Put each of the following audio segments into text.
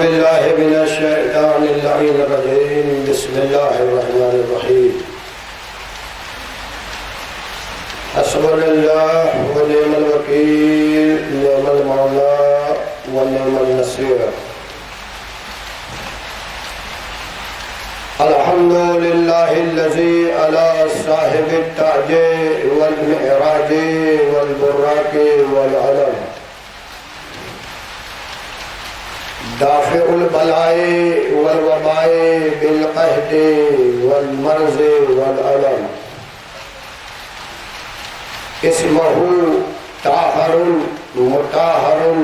بالله من الشيطان اللعين الرجيم بسم الله الرحمن الرحيم حسبنا الله ونعم الوكيل نعم المولى ونعم النصير الحمد لله الذي على صاحب التاج والمعراج والبراق والعلم دافع البلاء والوباء بالقحط والمرض والألم اسمه طاهر مطهر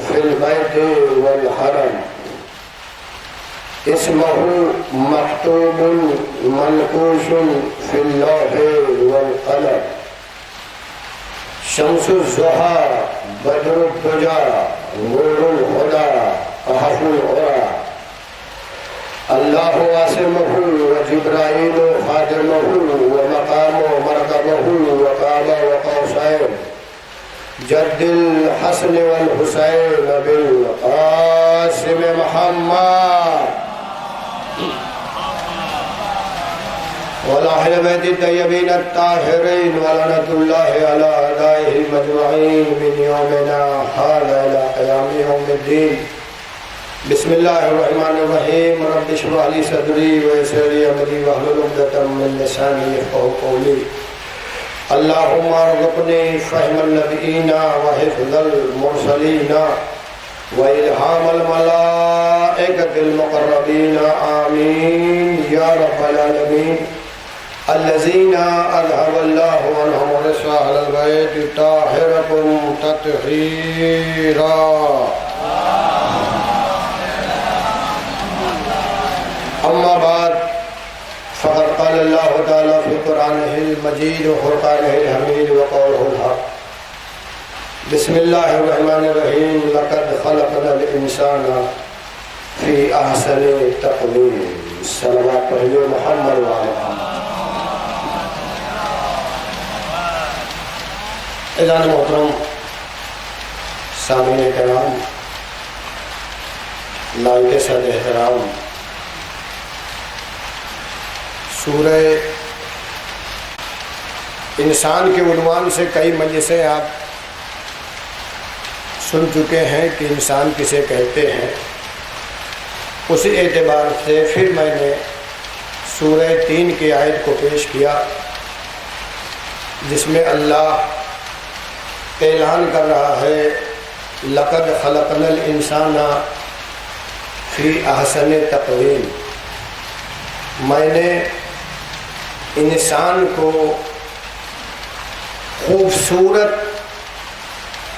في البيت والحرم اسمه مكتوب منقوش في اللوح والقلم شمس الضحى بدر الدجى نور الهدى أحف العرى الله واسمه وجبرائيل خادمه ومقام مركبه وقام وقوسين جد الحسن والحسين بالقاسم محمد والأهل بيت الطيبين الطاهرين ولعنة الله على أعدائهم أجمعين من يومنا هذا إلى قيام يوم الدين بسم الله الرحمن الرحيم رب اشرح لي صدري ويسر لي أمري واحلل عقدة من لساني يفقهوا قولي اللهم ارزقني فهم النبيين وحفظ المرسلين وإلهام الملائكة المقربين آمين يا رب العالمين الذين أذهب الله عنهم الرجس أهل البيت طاهركم تطهيرا أما بعد فقد قال الله تعالى في قرآنه المجيد وفرقانه الحميد وقوله الحق بسم الله الرحمن الرحيم لقد خلقنا الإنسان في أحسن تقويم صلوات محمد وعلى آله اعزائي محترم سامعین کرام لائق صد احترام سورہ انسان کے عنوان سے کئی مجلسیں آپ سن چکے ہیں کہ انسان کسے کہتے ہیں اسی اعتبار سے پھر میں نے سورہ 3 کی آیت کو پیش کیا جس میں اللہ اعلان کر رہا ہے لقد خلقنا الانسان فی احسن تقویم میں نے انسان کو خوبصورت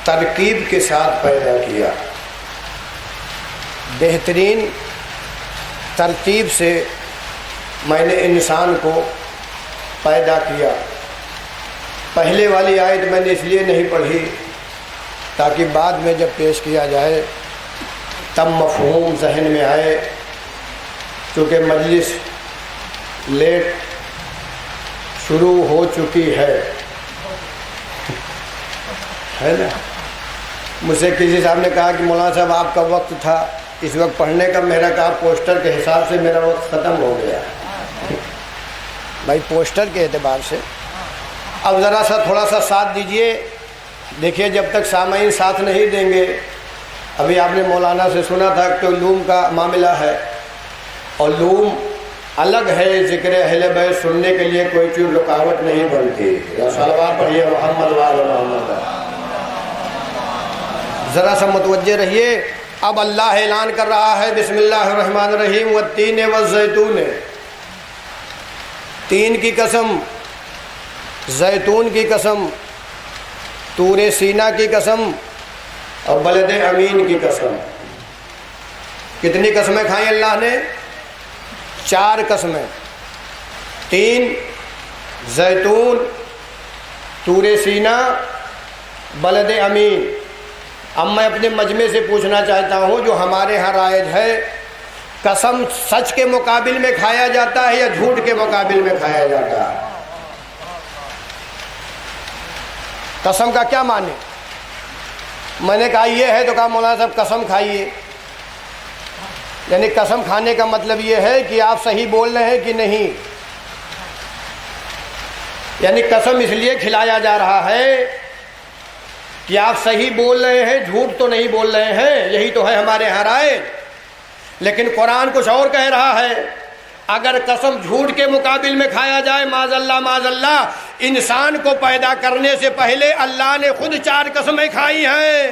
ترکیب کے ساتھ پیدا کیا بہترین ترتیب سے میں نے انسان کو پیدا کیا پہلے والی آیت میں نے اس لیے نہیں پڑھی تاکہ بعد میں جب پیش کیا جائے تب مفہوم ذہن میں آئے کیونکہ مجلس لیٹ شروع ہو چکی ہے نا مجھ سے کسی صاحب نے کہا کہ مولانا صاحب آپ کا وقت تھا اس وقت پڑھنے کا میرا کہا پوسٹر کے حساب سے میرا وقت ختم ہو گیا بھائی پوسٹر کے اعتبار سے اب ذرا سا تھوڑا سا ساتھ دیجئے دیکھیے جب تک سامعین ساتھ نہیں دیں گے ابھی آپ نے مولانا سے سنا تھا کہ علوم کا معاملہ ہے اور علوم الگ ہے ذکر اہل بیت سننے کے لیے کوئی چیز رکاوٹ نہیں بنتی صلوات پڑھیے محمد وعلی محمد ذرا سا متوجہ رہیے اب اللہ اعلان کر رہا ہے بسم اللہ الرحمن الرحیم والتین والزیتون تین کی قسم زیتون کی قسم طور سینا کی قسم اور بلد امین کی قسم کتنی قسمیں کھائیں اللہ نے 4 قسمیں تین زیتون طور سینا بلد امین اب میں اپنے مجمع سے پوچھنا چاہتا ہوں جو ہمارے ہاں رائج ہے قسم سچ کے مقابل میں کھایا جاتا ہے یا جھوٹ کے مقابل میں کھایا جاتا ہے قسم کا کیا معنی میں نے کہا یہ ہے تو کہا مولانا صاحب قسم کھائیے یعنی قسم کھانے کا مطلب یہ ہے کہ آپ صحیح بول رہے ہیں کہ نہیں. یعنی قسم اس لیے کھلایا جا رہا ہے کہ آپ صحیح بول رہے ہیں، جھوٹ تو نہیں بول رہے ہیں. یہی تو ہے ہمارے ہاں رائے. لیکن قرآن کچھ اور کہہ رہا ہے. اگر قسم جھوٹ کے مقابل میں کھایا جائے، معاذ اللہ، انسان کو پیدا کرنے سے پہلے اللہ نے خود 4 قسمیں کھائی ہیں.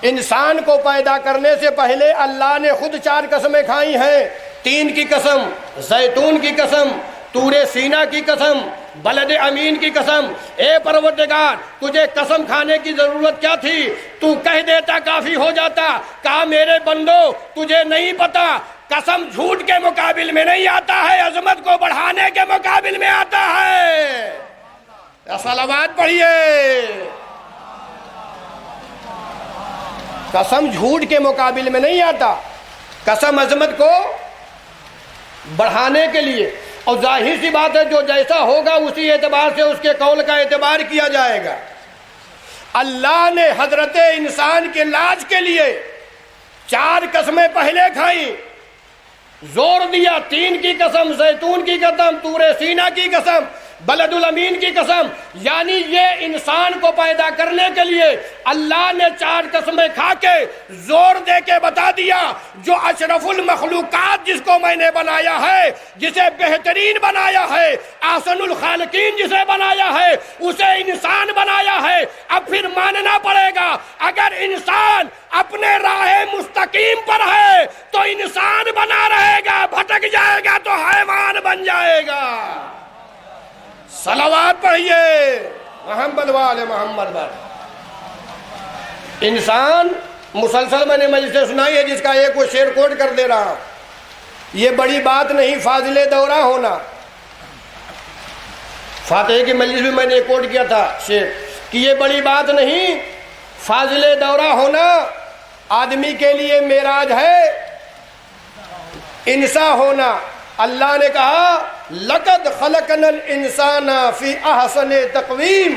انسان کو پیدا کرنے سے پہلے اللہ نے خود 4 قسمیں کھائی ہیں. 3 کی قسم، زیتون کی قسم، طور سینا کی قسم، بلد امین کی قسم. اے پروردگار، تجھے قسم کھانے کی ضرورت کیا تھی؟ تو کہہ دیتا کافی ہو جاتا. کہا میرے بندو تجھے نہیں پتا، قسم جھوٹ کے مقابل میں نہیں آتا ہے، عظمت کو بڑھانے کے مقابل میں آتا ہے. صلوات پڑھیے. قسم جھوٹ کے مقابل میں نہیں آتا، قسم عظمت کو بڑھانے کے لیے. اور ظاہر سی بات ہے جو جیسا ہوگا اسی اعتبار سے اس کے قول کا اعتبار کیا جائے گا. اللہ نے حضرت انسان کے علاج کے لیے 4 قسمیں پہلے کھائیں، زور دیا. 3 کی قسم، زیتون کی قسم، طور سینا کی قسم، بلد الامین کی قسم. یعنی یہ انسان کو پیدا کرنے کے لیے اللہ نے 4 قسمیں کھا کے زور دے کے بتا دیا جو اشرف المخلوقات جس کو میں نے بنایا ہے، جسے بہترین بنایا ہے، احسن الخالقین جسے بنایا ہے، اسے انسان بنایا ہے. اب پھر ماننا پڑے گا اگر انسان اپنے راہ مستقیم پر ہے تو انسان بنا رہے گا، بھٹک جائے گا تو حیوان بن جائے گا. صلوات پڑھیے محمد والے محمد والے. انسان مسلسل میں نے مجلس سے سنائی ہے جس کا ایک وہ شعر کوٹ کر دے رہا ہوں. یہ بڑی بات نہیں فاضل دورہ ہونا. فاتح کی مجلس بھی میں نے کوٹ کیا تھا شعر کہ یہ بڑی بات نہیں فاضل دورہ ہونا، آدمی کے لیے معراج ہے انسا ہونا. اللہ نے کہا لقد خلقنا الانسان فی احسن تقویم،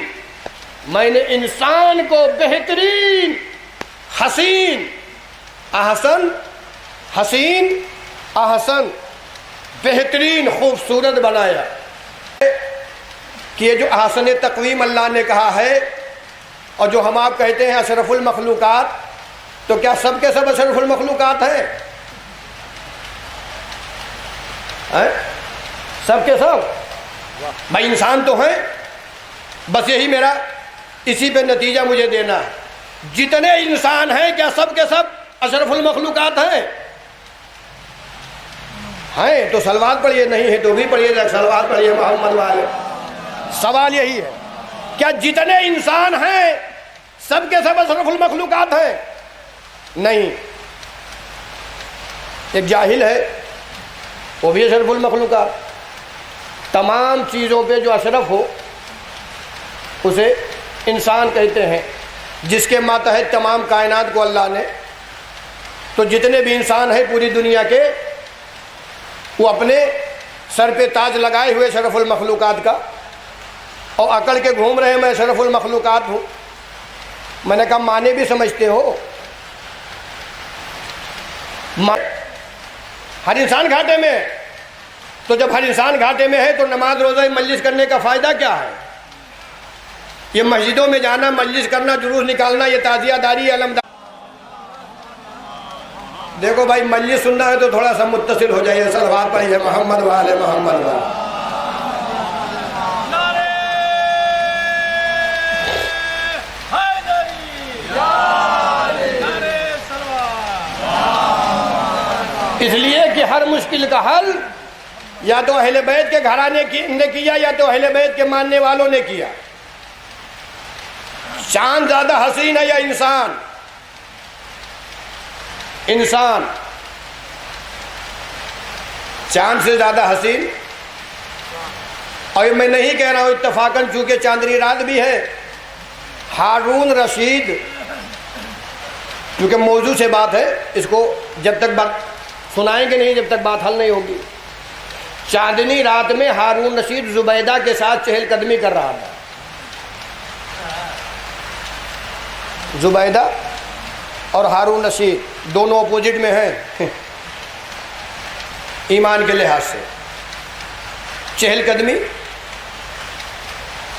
میں نے انسان کو بہترین حسین، احسن حسین احسن بہترین خوبصورت بنایا. کہ یہ جو احسن تقویم اللہ نے کہا ہے اور جو ہم آپ کہتے ہیں اشرف المخلوقات، تو کیا سب کے سب اشرف المخلوقات ہیں؟ سب کے سب بھائی انسان تو ہیں. بس یہی میرا اسی پہ نتیجہ مجھے دینا ہے. جتنے انسان ہیں کیا سب کے سب اشرف المخلوقات ہیں؟ ہیں تو صلوات پڑھیے، نہیں ہے تو بھی پڑھیے، صلوات پڑھیے محمد والے. سوال یہی ہے کیا جتنے انسان ہیں سب کے سب اشرف المخلوقات ہیں؟ نہیں. ایک جاہل ہے وہ بھی اشرف المخلوقات. تمام چیزوں پہ جو اشرف ہو اسے انسان کہتے ہیں، جس کے ماتحت تمام کائنات کو اللہ نے. تو جتنے بھی انسان ہیں پوری دنیا کے وہ اپنے سر پہ تاج لگائے ہوئے اشرف المخلوقات کا، اور اکڑ کے گھوم رہے میں اشرف المخلوقات ہوں. میں نے کہا معنی بھی سمجھتے ہو؟ ہر انسان گھاٹے میں. تو جب ہر انسان گھاٹے میں ہے تو نماز روزہ مجلس کرنے کا فائدہ کیا ہے؟ یہ مسجدوں میں جانا، مجلس کرنا، جلوس نکالنا، یہ تعزیہ داری، علمداری. دیکھو بھائی مجلس سننا ہے تو تھوڑا سا متصل ہو جائیے. صلوات پڑھیے محمد والے محمد والے. اس لیے کہ ہر مشکل کا حل یا تو اہل بیت کے گھرانے نے کیا یا تو اہل بیت کے ماننے والوں نے کیا. چاند زیادہ حسین ہے یا انسان؟ انسان چاند سے زیادہ حسین. اور میں نہیں کہہ رہا ہوں اتفاقاً، چونکہ چاندنی رات بھی ہے. ہارون رشید، کیونکہ موضوع سے بات ہے، اس کو جب تک بات سنائیں گے نہیں جب تک بات حل نہیں ہوگی. چاندنی رات میں ہارون رشید زبیدہ کے ساتھ چہل قدمی کر رہا تھا. زبیدہ اور ہارون رشید دونوں اپوزٹ میں ہیں ایمان کے لحاظ سے، چہل قدمی۔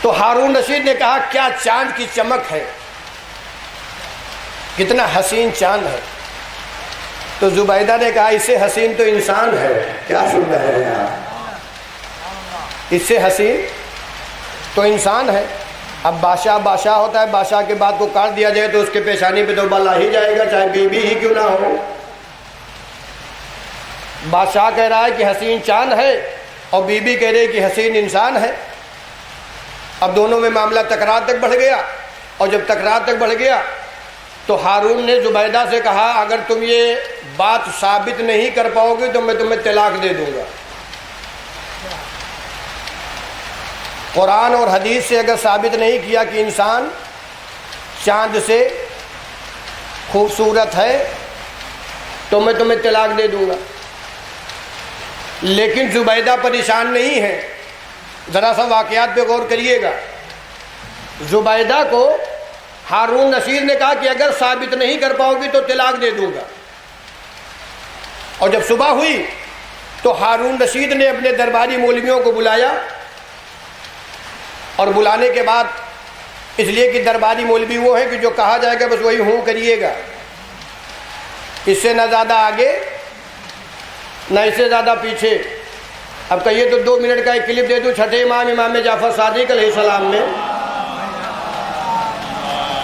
تو ہارون رشید نے کہا کیا چاند کی چمک ہے، کتنا حسین چاند ہے۔ تو زبیدہ نے کہا اس سے حسین تو انسان ہے۔ کیا سن رہے ہیں آپ؟ اس سے حسین تو انسان ہے۔ اب بادشاہ بادشاہ ہوتا ہے، بادشاہ کے بعد کو کاٹ دیا جائے تو اس کے پیشانی پہ تو بل آ ہی جائے گا، چاہے بیوی ہی کیوں نہ ہو۔ بادشاہ کہہ رہا ہے کہ حسین چاند ہے اور بیوی کہہ رہی کہ حسین انسان ہے۔ اب دونوں میں معاملہ تکرار تک بڑھ گیا، اور جب تکرار تک بڑھ گیا تو ہارون نے زبیدہ سے کہا اگر تم یہ بات ثابت نہیں کر پاؤ گی تو میں تمہیں طلاق دے دوں گا۔ قرآن اور حدیث سے اگر ثابت نہیں کیا کہ انسان چاند سے خوبصورت ہے تو میں تمہیں طلاق دے دوں گا۔ لیکن زبیدہ پریشان نہیں ہے، ذرا سا واقعات پہ غور کریے گا۔ زبیدہ کو ہارون رشید نے کہا کہ اگر ثابت نہیں کر پاؤ گی تو طلاق دے دوں گا، اور جب صبح ہوئی تو ہارون رشید نے اپنے درباری مولویوں کو بلایا، اور بلانے کے بعد اس لیے کہ درباری مولوی وہ ہیں کہ جو کہا جائے گا بس وہی ہوں کریے گا، اس سے نہ زیادہ آگے نہ اس سے زیادہ پیچھے۔ اب کہیے تو 2 منٹ کا ایک کلپ دے دوں۔ چھٹے امام جعفر صادق علیہ السلام میں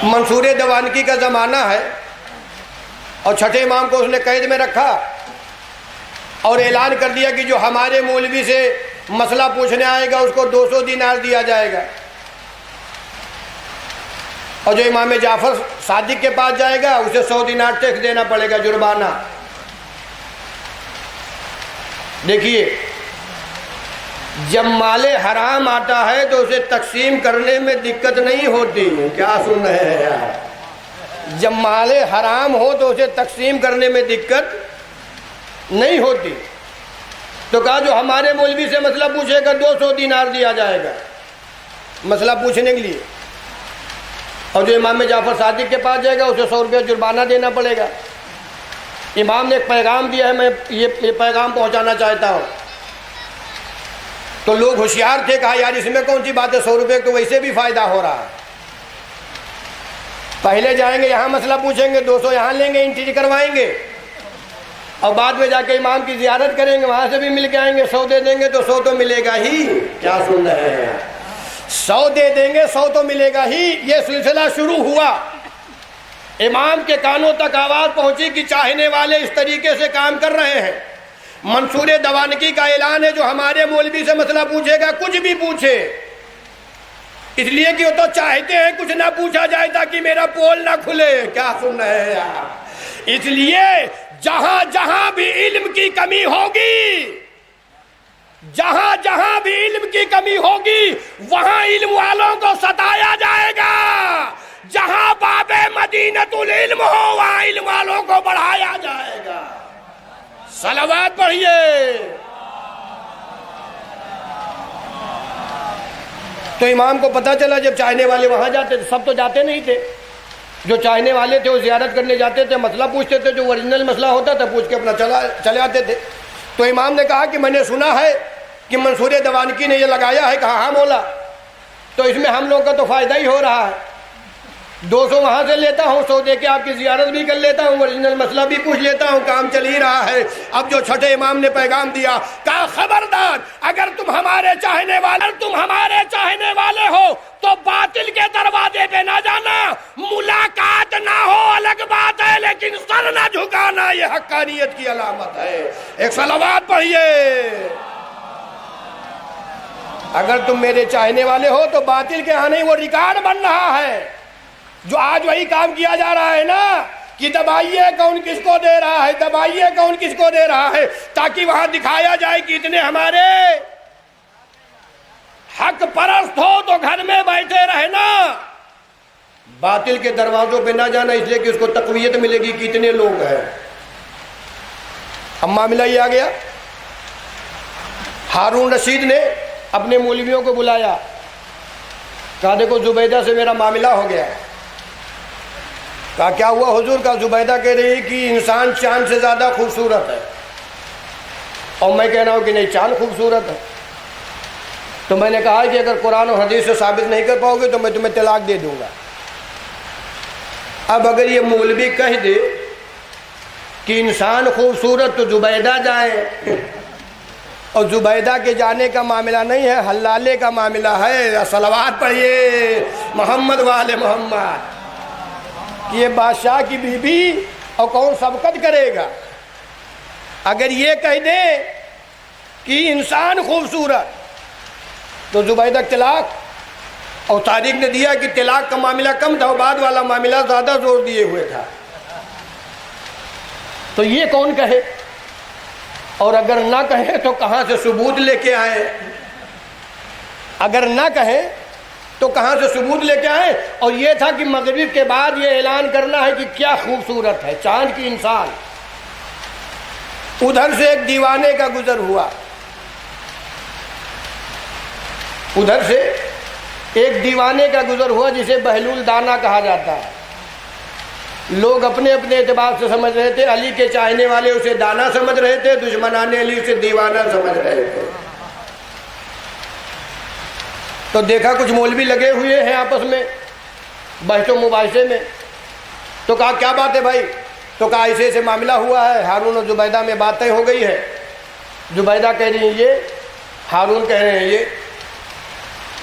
منصور دوانکی کا زمانہ ہے، اور چھٹے امام کو اس نے قید میں رکھا اور اعلان کر دیا کہ جو ہمارے مولوی سے مسئلہ پوچھنے آئے گا اس کو 200 دینار دیا جائے گا، اور جو امام جعفر صادق کے پاس جائے گا اسے 100 دینار ٹیکس دینا پڑے گا، جرمانہ۔ دیکھیے جب مال حرام آتا ہے تو اسے تقسیم کرنے میں دقت نہیں ہوتی۔ کیا سن رہے ہیں یار؟ جب مال حرام ہو تو اسے تقسیم کرنے میں دقت نہیں ہوتی۔ تو کہا جو ہمارے مولوی سے مسئلہ پوچھے گا 200 دینار دیا جائے گا مسئلہ پوچھنے کے لیے، اور جو امام جعفر صادق کے پاس جائے گا اسے 100 روپیہ جرمانہ دینا پڑے گا۔ امام نے ایک پیغام دیا ہے، میں یہ پیغام پہنچانا چاہتا ہوں۔ تو لوگ ہوشیار تھے، کہا یار اس میں کون سی بات ہے، 100 روپے تو ویسے بھی فائدہ ہو رہا ہے۔ پہلے جائیں گے یہاں مسئلہ پوچھیں گے، 200 یہاں لیں گے، انٹری کروائیں گے، اور بعد میں جا کے امام کی زیارت کریں گے، وہاں سے بھی مل کے آئیں گے، 100 دے دیں گے تو 100 تو ملے گا ہی۔ کیا سن رہے ہیں؟ 100 دے دیں گے 100 تو ملے گا ہی۔ یہ سلسلہ شروع ہوا، امام کے کانوں تک آواز پہنچی کہ چاہنے والے اس طریقے سے کام کر رہے ہیں۔ منصور دوانکی کا اعلان ہے جو ہمارے مولوی سے مسئلہ پوچھے گا کچھ بھی پوچھے، اس لیے کہ وہ تو چاہتے ہیں کچھ نہ پوچھا جائے تاکہ میرا پول نہ کھلے۔ کیا سن رہے ہیں آپ؟ اس لیے جہاں جہاں بھی علم کی کمی ہوگی، جہاں جہاں بھی علم کی کمی ہوگی وہاں علم والوں کو ستایا جائے گا، جہاں باب مدینۃ العلم ہو وہاں علم والوں کو بڑھایا جائے گا۔ صلوات پڑھیے۔ تو امام کو پتہ چلا جب چاہنے والے وہاں جاتے تھے، سب تو جاتے نہیں تھے، جو چاہنے والے تھے وہ زیارت کرنے جاتے تھے، مسئلہ پوچھتے تھے، جو اوریجنل مسئلہ ہوتا تھا پوچھ کے اپنا چلے آتے تھے۔ تو امام نے کہا کہ میں نے سنا ہے کہ منصور دوانکی نے یہ لگایا ہے۔ کہا ہاں مولا، تو اس میں ہم لوگ کا تو فائدہ ہی ہو رہا ہے، 200 وہاں سے لیتا ہوں، 100 دے کے آپ کی زیارت بھی کر لیتا ہوں، اوریجنل مسئلہ بھی پوچھ لیتا ہوں، کام چل ہی رہا ہے۔ اب جو چھٹے امام نے پیغام دیا، کہا خبردار اگر تم ہمارے چاہنے والے ہو تو باطل کے دروازے پہ نہ جانا، ملاقات نہ ہو الگ بات ہے لیکن سر نہ جھکانا یہ حقانیت کی علامت ہے۔ ایک صلوات پڑھیے۔ اگر تم میرے چاہنے والے ہو تو باطل کے ہاں نہیں، وہ ریکارڈ بن رہا ہے، جو آج وہی کام کیا جا رہا ہے نا کہ دبائیے کون کس کو دے رہا ہے، دبائیے کون کس کو دے رہا ہے، تاکہ وہاں دکھایا جائے کہ اتنے ہمارے حق پرست ہو تو گھر میں بیٹھے رہنا، باطل کے دروازوں پہ نہ جانا، اس لیے کہ اس کو تقویت ملے گی کہ اتنے لوگ ہیں۔ اب معاملہ یہ آ گیا، ہارون رشید نے اپنے مولویوں کو بلایا، کہا دیکھو زبیدہ سے میرا معاملہ ہو گیا، کہا کیا ہوا حضور؟ کا زبیدہ کہہ رہی کہ انسان چاند سے زیادہ خوبصورت ہے، اور میں کہہ رہا ہوں کہ نہیں، چاند خوبصورت ہے۔ تو میں نے کہا کہ اگر قرآن و حدیث سے ثابت نہیں کر پاؤ گے تو میں تمہیں طلاق دے دوں گا۔ اب اگر یہ مولوی کہہ دے کہ انسان خوبصورت تو زبیدہ جائے، اور زبیدہ کے جانے کا معاملہ نہیں ہے، حلالے کا معاملہ ہے۔ صلوات پڑھیے محمد وآل محمد، کہ یہ بادشاہ کی بیوی اور کون سبقت کرے گا؟ اگر یہ کہہ دے کہ انسان خوبصورت تو زبیدہ طلاق، اور تاریخ نے دیا کہ طلاق کا معاملہ کم تھا، بعد والا معاملہ زیادہ زور دیے ہوئے تھا۔ تو یہ کون کہے؟ اور اگر نہ کہیں تو کہاں سے ثبوت لے کے آئے؟ اگر نہ کہیں تو کہاں سے ثبوت لے کے آئے؟ اور یہ تھا کہ مغرب کے بعد یہ اعلان کرنا ہے کہ کیا خوبصورت ہے چاند کی انسان۔ ادھر سے ایک دیوانے کا گزر ہوا، ادھر سے ایک دیوانے کا گزر ہوا جسے بہلول دانا کہا جاتا ہے۔ لوگ اپنے اپنے اعتبار سے سمجھ رہے تھے، علی کے چاہنے والے اسے دانا سمجھ رہے تھے، دشمنان علی اسے دیوانہ سمجھ رہے تھے۔ تو دیکھا کچھ مولوی لگے ہوئے ہیں آپس میں بحث و مباحثے میں، تو کہا کیا بات ہے بھائی؟ تو کہا ایسے ایسے معاملہ ہوا ہے، ہارون اور زبیدہ میں بات طے ہو گئی ہے، زبیدہ کہہ رہی ہیں یہ، ہارون کہہ رہے ہیں یہ۔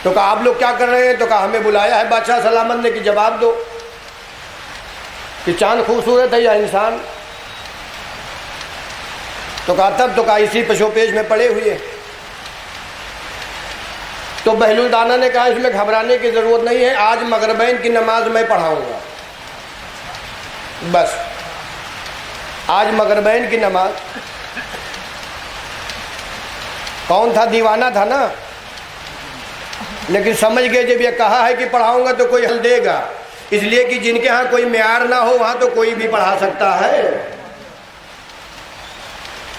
تو کہا آپ لوگ کیا کر رہے ہیں؟ تو کہا ہمیں بلایا ہے بادشاہ سلامت نے کہ جواب دو کہ چاند خوبصورت ہے یا انسان؟ تو کہا تب تو کہا اسی پشو پیش میں پڑے ہوئے۔ تو بہلول دانا نے کہا اس میں گھبرانے کی ضرورت نہیں ہے، آج مغربین کی نماز میں پڑھاؤں گا، بس آج مغربین کی نماز۔ کون تھا؟ دیوانہ تھا نا، لیکن سمجھ گئے جب یہ کہا ہے کہ پڑھاؤں گا تو کوئی حل دے گا، اس لیے کہ جن کے ہاں کوئی معیار نہ ہو وہاں تو کوئی بھی پڑھا سکتا ہے۔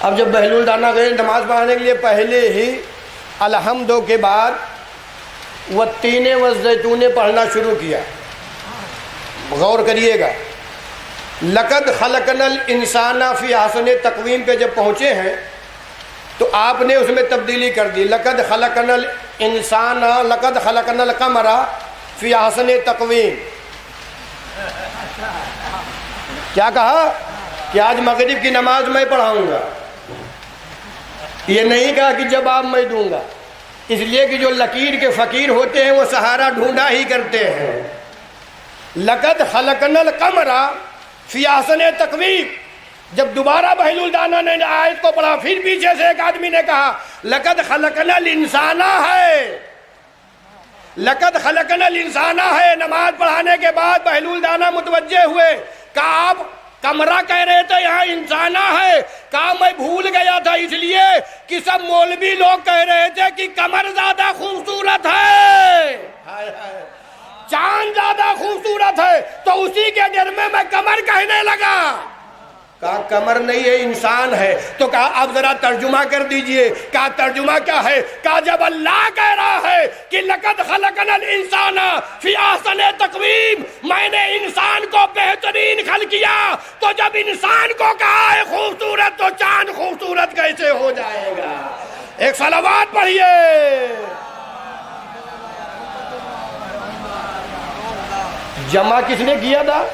اب جب بہلول دانا گئے نماز پڑھانے کے لیے، پہلے ہی الحمدو کے بعد والتین والزیتون پڑھنا شروع کیا۔ غور کریے گا، لقد خلقنا الانسان فی احسن تقویم پہ جب پہنچے ہیں تو آپ نے اس میں تبدیلی کر دی، لقد خلقنا الانسان لقد خلقنا القمر فی احسن تقویم۔ کیا کہا؟ کہ آج مغرب کی نماز میں پڑھاؤں گا، یہ نہیں کہا کہ جواب میں دوں گا، اس لیے کہ جو لکیر کے فقیر ہوتے ہیں وہ سہارا ڈھونڈا ہی کرتے ہیں۔ لقد خلقنا القمر فی احسن تقویم، جب دوبارہ بہلول دانا نے آیت کو پڑھا، پھر پیچھے سے ایک آدمی نے کہا لقد خلقنا الانسان ہے، لقد خلقنا الانسان ہے۔ نماز پڑھانے کے بعد بہلول دانا متوجہ ہوئے، کہا آپ کمرہ کہہ رہے تھے یہاں انسانہ ہے؟ کہا میں بھول گیا تھا، اس لیے کہ سب مولوی لوگ کہہ رہے تھے کہ کمر زیادہ خوبصورت ہے، چاند زیادہ خوبصورت ہے، تو اسی کے ڈر میں کمر کہنے لگا۔ کہا کمر نہیں ہے، انسان ہے۔ تو کہا اب ذرا ترجمہ کر دیجئے۔ کہا ترجمہ کیا ہے؟ کہا جب اللہ کہہ رہا ہے کہ لقد خلقنا الانسان فی احسن تقویم، میں نے انسان کو بہترین خلق کیا، تو جب انسان کو کہا ہے خوبصورت تو چاند خوبصورت کیسے ہو جائے گا؟ ایک صلوات پڑھیے۔ جمع کس نے کیا تھا؟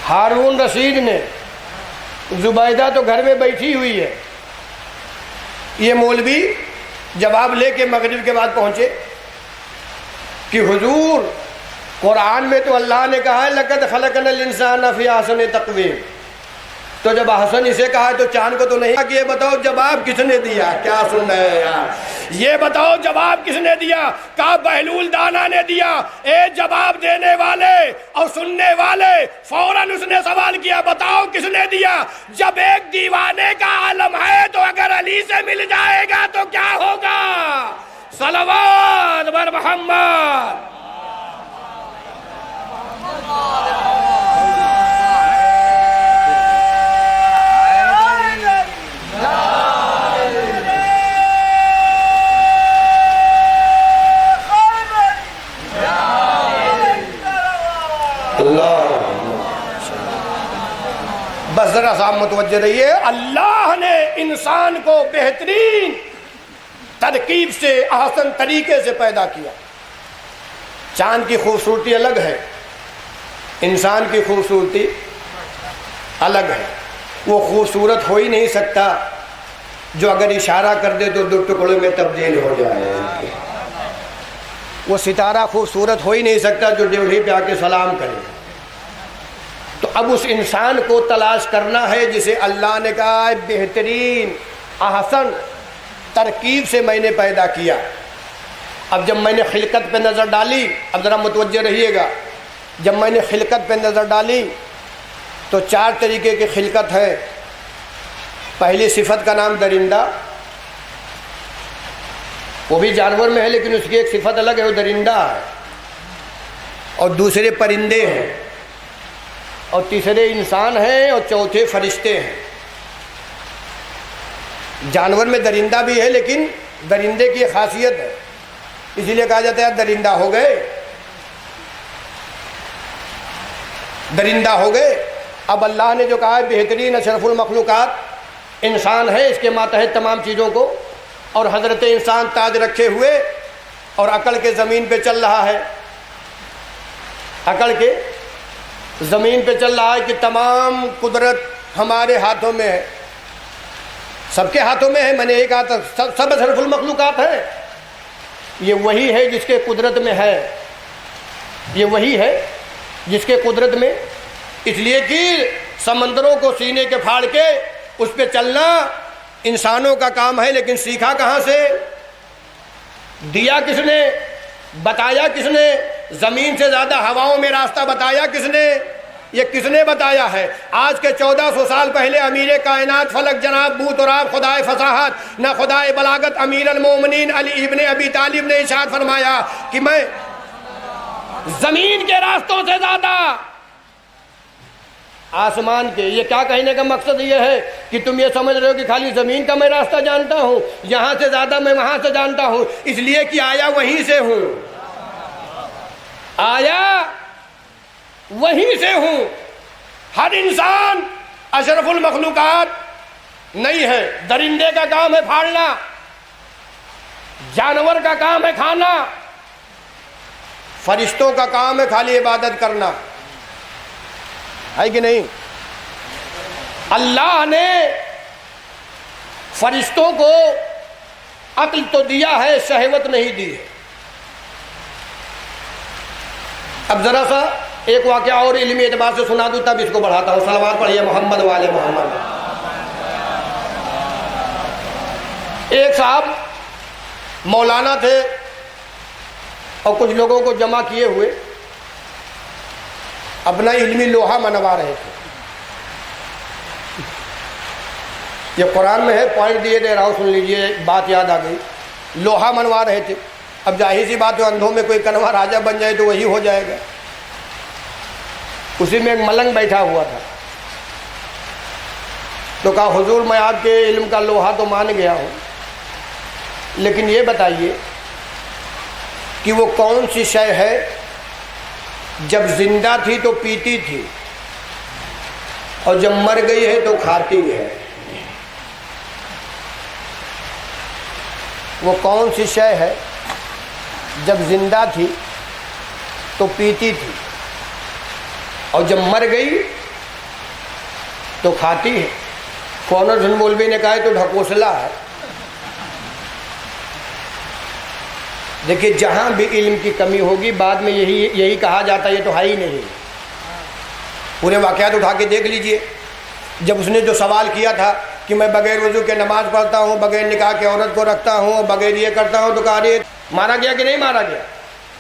ہارون رشید نے۔ زبیدہ تو گھر میں بیٹھی ہوئی ہے۔ یہ مولوی جواب لے کے مغرب کے بعد پہنچے کہ حضور قرآن میں تو اللہ نے کہا ہے لقد خلقنا الانسان فی احسن تقویم، تو جب حسن اسے کہا تو چاند کو تو نہیں کہا کہ یہ بتاؤ جواب کس نے دیا؟ کیا سن رہے ہیں یار؟ یہ بتاؤ جواب کس نے دیا؟ کہا بہلول دانا نے دیا۔ اے جواب دینے والے اور سننے والے، فوراً اس نے سوال کیا بتاؤ کس نے دیا؟ جب ایک دیوانے کا عالم ہے تو اگر علی سے مل جائے گا تو کیا ہوگا؟ صلوات بر محمد۔ بس ذرا سا متوجہ رہیے، اللہ نے انسان کو بہترین ترکیب سے، احسن طریقے سے پیدا کیا۔ چاند کی خوبصورتی الگ ہے، انسان کی خوبصورتی الگ ہے۔ وہ خوبصورت ہو ہی نہیں سکتا جو اگر اشارہ کر دے تو دو ٹکڑوں میں تبدیل ہو جائے۔ وہ ستارہ خوبصورت ہو ہی نہیں سکتا جو ڈیوڑھی پہ آ کے سلام کرے۔ تو اب اس انسان کو تلاش کرنا ہے جسے اللہ نے کہا ہے بہترین احسن ترکیب سے میں نے پیدا کیا۔ اب جب میں نے خلقت پہ نظر ڈالی، اب ذرا متوجہ رہیے گا، جب میں نے خلقت پہ نظر ڈالی تو 4 طریقے کی خلقت ہے۔ پہلی صفت کا نام درندہ، وہ بھی جانور میں ہے لیکن اس کی ایک صفت الگ ہے، وہ درندہ ہے۔ اور دوسرے پرندے ہیں، اور تیسرے انسان ہیں، اور چوتھے فرشتے ہیں۔ جانور میں درندہ بھی ہے لیکن درندے کی خاصیت ہے، اسی لیے کہا جاتا ہے درندہ ہو گئے، درندہ ہو گئے۔ اب اللہ نے جو کہا ہے بہترین اشرف المخلوقات انسان ہے، اس کے ماتحت تمام چیزوں کو، اور حضرت انسان تاج رکھے ہوئے اور عقل کے زمین پہ چل رہا ہے، عقل کے زمین پہ چل رہا ہے کہ تمام قدرت ہمارے ہاتھوں میں ہے، سب کے ہاتھوں میں ہے۔ میں نے ایک ہاتھ، سب اشرف المخلوقات ہے، یہ وہی ہے جس کے قدرت میں ہے، یہ وہی ہے جس کے قدرت میں، اس لیے کہ سمندروں کو سینے کے پھاڑ کے اس پہ چلنا انسانوں کا کام ہے، لیکن سیکھا کہاں سے؟ دیا کس نے؟ بتایا کس نے؟ زمین سے زیادہ ہواؤں میں راستہ بتایا کس نے؟ یہ کس نے بتایا ہے؟ آج کے 1400 سال پہلے امیر کائنات فلک جناب بو تراب خدائے فصاحت نہ خدائے بلاغت امیر المومنین علی ابن ابی طالب نے ارشاد فرمایا کہ میں زمین کے راستوں سے زیادہ آسمان کے، یہ کیا کہنے کا مقصد یہ ہے کہ تم یہ سمجھ رہے ہو کہ خالی زمین کا میں راستہ جانتا ہوں، یہاں سے زیادہ میں وہاں سے جانتا ہوں، اس لیے کہ آیا وہیں سے ہوں، آیا وہیں سے ہوں۔ ہر انسان اشرف المخلوقات نہیں ہے، درندے کا کام ہے پھاڑنا، جانور کا کام ہے کھانا، فرشتوں کا کام ہے خالی عبادت کرنا، ہے کہ نہیں؟ اللہ نے فرشتوں کو عقل تو دیا ہے، شہوت نہیں دی ہے۔ اب ذرا سا ایک واقعہ اور علمی اعتبار سے سنا دوں تب اس کو بڑھاتا ہوں۔ صلوات پڑھیے محمد والے محمد۔ ایک صاحب مولانا تھے اور کچھ لوگوں کو جمع کیے ہوئے اپنا علمی لوہا منوا رہے تھے۔ یہ قرآن میں ہے، پوائنٹ دیے دے رہا ہوں، سن لیجئے، بات یاد آ گئی۔ لوہا منوا رہے تھے، اب ظاہر سی بات ہے اندھوں میں کوئی کنوا راجہ بن جائے تو وہی ہو جائے گا۔ اسی میں ایک ملنگ بیٹھا ہوا تھا، تو کہا حضور میں آپ کے علم کا لوہا تو مان گیا ہوں، لیکن یہ بتائیے کہ وہ کون سی شے ہے جب زندہ تھی تو پیتی تھی اور جب مر گئی ہے تو کھاتی ہے؟ وہ کون سی شے ہے جب زندہ تھی تو پیتی تھی اور جب مر گئی تو کھاتی ہے؟ کونر حسن مولوی نے کہا ہے تو ڈھکوسلا ہے۔ دیکھیے جہاں بھی علم کی کمی ہوگی بعد میں یہی کہا جاتا ہے یہ تو ہے ہی نہیں۔ پورے واقعات اٹھا کے دیکھ لیجئے، جب اس نے جو سوال کیا تھا کہ میں بغیر وضو کے نماز پڑھتا ہوں، بغیر نکاح کے عورت کو رکھتا ہوں، بغیر یہ کرتا ہوں، تو کہا رہے مارا گیا کہ نہیں مارا گیا؟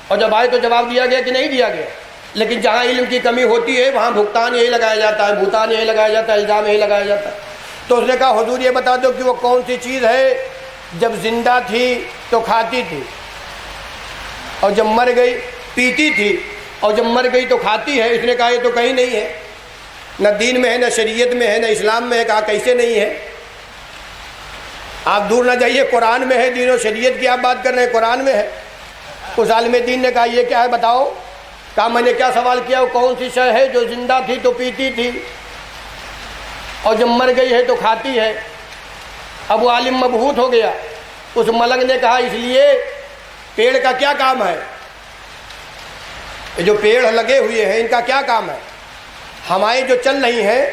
اور جب آئے تو جواب دیا گیا کہ نہیں دیا گیا۔ لیکن جہاں علم کی کمی ہوتی ہے وہاں بھگتان یہی لگایا جاتا ہے، بھوتان یہی لگایا جاتا ہے، الزام یہی لگایا جاتا ہے۔ تو اس نے کہا حضور یہ بتا دو کہ وہ کون سی چیز ہے جب زندہ تھی تو کھاتی تھی اور جب مر گئی پیتی تھی اور جب مر گئی تو کھاتی ہے؟ اس نے کہا یہ تو کہیں نہیں ہے، نہ دین میں ہے، نہ شریعت میں ہے، نہ اسلام میں ہے۔ کہا کیسے نہیں ہے؟ آپ دور نہ جائیے، قرآن میں ہے، دین و شریعت کی آپ بات کر رہے ہیں، قرآن میں ہے۔ اس عالم دین نے کہا یہ کیا ہے بتاؤ؟ کہا میں نے کیا سوال کیا؟ وہ کون سی شے ہے جو زندہ تھی تو پیتی تھی اور جب مر گئی ہے تو کھاتی ہے۔ اب وہ عالم مبہوت ہو گیا۔ اس ملک نے کہا اس لیے پیڑ کا کیا کام ہے، یہ جو پیڑ لگے ہوئے ہیں ان کا کیا کام ہے، ہوائیں جو چل رہی ہیں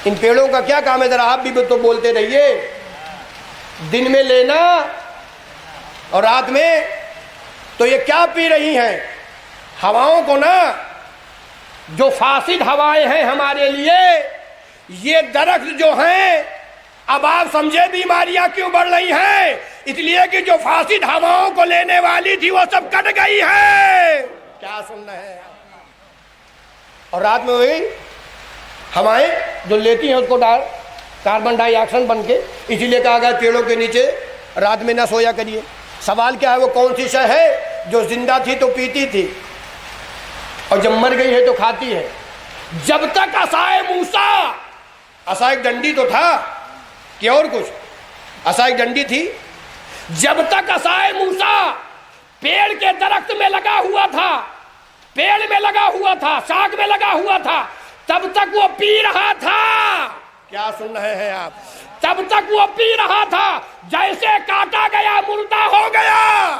ان پیڑوں کا کیا کام ہے، ذرا آپ بھی تو بولتے رہیے۔ دن میں لینا اور رات میں تو یہ کیا پی رہی ہیں، ہواؤں کو نا، جو فاسد ہوائیں ہیں ہمارے لیے، یہ درخت جو ہیں اب آپ سمجھے بیماریاں کیوں بڑھ رہی ہیں، اس لیے کہ جو فاسد ہواؤں کو لینے والی تھی وہ سب کٹ گئی ہے۔ کیا سن رہے ہیں؟ اور رات میں وہی ہوائیں جو لیتی ہیں اس کو کاربن ڈائی آکسائڈ بن کے، اسی لیے کہا گیا پیڑوں کے نیچے رات میں نہ سویا کریے۔ سوال کیا ہے، وہ کون سی شے ہے جو زندہ تھی تو پیتی تھی اور جب مر گئی ہے تو کھاتی ہے؟ جب تک عصائے موسیٰ، عصا ایک ڈنڈی تو تھا کہ اور کچھ، عصا ایک ڈنڈی تھی، جب تک عصائے موسیٰ پیڑ کے درخت میں لگا ہوا تھا، پیڑ میں لگا ہوا تھا، شاخ میں لگا ہوا تھا، تب تک وہ پی رہا تھا۔ کیا سن رہے ہیں آپ؟ تب تک وہ پی رہا تھا۔ جیسے کاٹا گیا مردہ ہو گیا،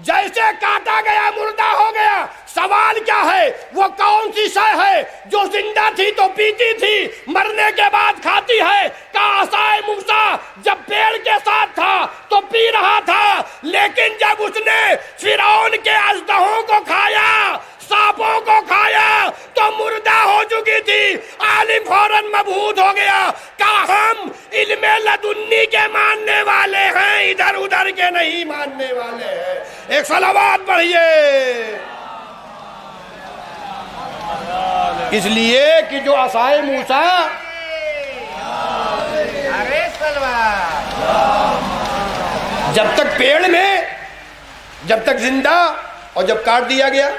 جیسے کاٹا گیا مردہ ہو گیا۔ سوال کیا ہے، وہ کون سی شے ہے جو زندہ تھی تو پیتی تھی، مرنے کے بعد کھاتی ہے؟ کہا عصائے موسیٰ جب پیڑ کے ساتھ تھا تو پی رہا تھا، لیکن جب اس نے فرعون کے اژدہوں کو کھایا، سانپوں کو کھایا تو مردہ ہو چکی تھی۔ عالم فوراً مبہوت ہو گیا، کہا ہم علم لدنی کے ماننے والے ہیں، ادھر ادھر کے نہیں ماننے والے ہیں۔ ایک صلوات پڑھیے۔ اس لیے کہ جو عصائے موسیٰ، جب تک پیڑ میں، جب تک زندہ، اور جب کاٹ دیا گیا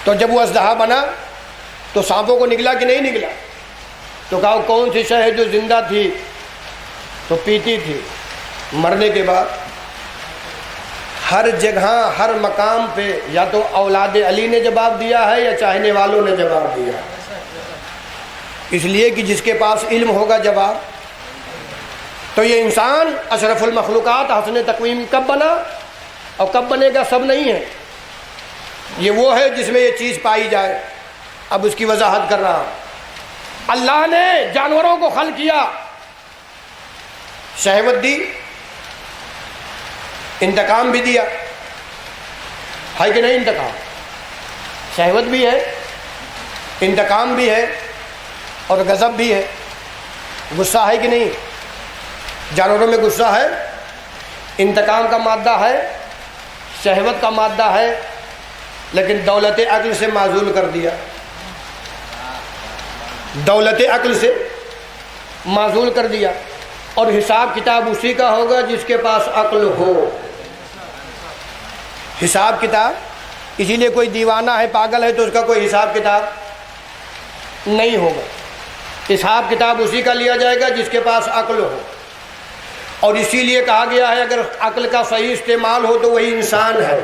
تو جب وہ اژدہا بنا تو سانپوں کو نگلا کہ نہیں نگلا؟ تو کہا کون سی شے ہے جو زندہ تھی تو پیتی تھی، مرنے کے بعد ہر جگہ ہر مقام پہ یا تو اولاد علی نے جواب دیا ہے یا چاہنے والوں نے جواب دیا ہے۔ اس لیے کہ جس کے پاس علم ہوگا جواب، تو یہ انسان اشرف المخلوقات حسن تقویم کب بنا اور کب بنے گا سب نہیں ہے، یہ وہ ہے جس میں یہ چیز پائی جائے۔ اب اس کی وضاحت کر رہا ہوں۔ اللہ نے جانوروں کو خلق کیا، شہوت دی، انتقام بھی دیا، ہے کہ نہیں؟ انتقام، شہوت بھی ہے، انتقام بھی ہے اور غضب بھی ہے۔ غصہ ہے کہ نہیں؟ جانوروں میں غصہ ہے، انتقام کا مادہ ہے، شہوت کا مادہ ہے، لیکن دولت عقل سے معزول کر دیا، دولت عقل سے معزول کر دیا۔ اور حساب کتاب اسی کا ہوگا جس کے پاس عقل ہو۔ حساب کتاب، اسی لیے کوئی دیوانہ ہے، پاگل ہے تو اس کا کوئی حساب کتاب نہیں ہوگا۔ حساب کتاب اسی کا لیا جائے گا جس کے پاس عقل ہو۔ اور اسی لیے کہا گیا ہے اگر عقل کا صحیح استعمال ہو تو وہی انسان ہے،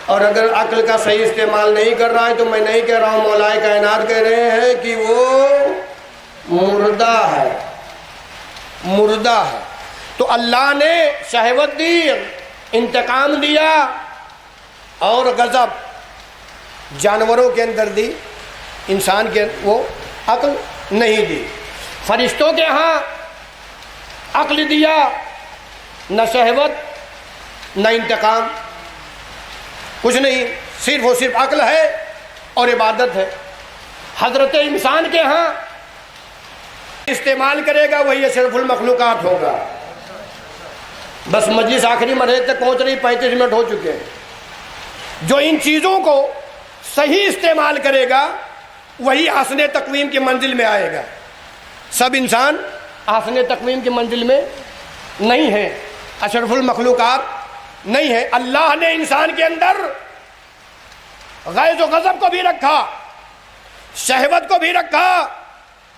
اور اگر عقل کا صحیح استعمال نہیں کر رہا ہے تو میں نہیں کہہ رہا ہوں، مولائے کائنات کہہ رہے ہیں کہ وہ مردہ ہے، مردہ ہے۔ تو اللہ نے شہوت دی، انتقام دیا اور غضب جانوروں کے اندر دی، انسان کے وہ عقل نہیں دی۔ فرشتوں کے ہاں عقل دیا، نہ شہوت نہ انتقام، کچھ نہیں، صرف اور صرف عقل ہے اور عبادت ہے۔ حضرت انسان کے ہاں استعمال کرے گا وہی اشرف المخلوقات ہوگا۔ بس مجلس آخری مرحلے تک پہنچ رہی، 35 منٹ ہو چکے ہیں۔ جو ان چیزوں کو صحیح استعمال کرے گا وہی حسن تقویم کی منزل میں آئے گا۔ سب انسان حسن تقویم کی منزل میں نہیں ہے، اشرف المخلوقات نہیں ہے۔ اللہ نے انسان کے اندر غیظ و غضب کو بھی رکھا، شہوت کو بھی رکھا،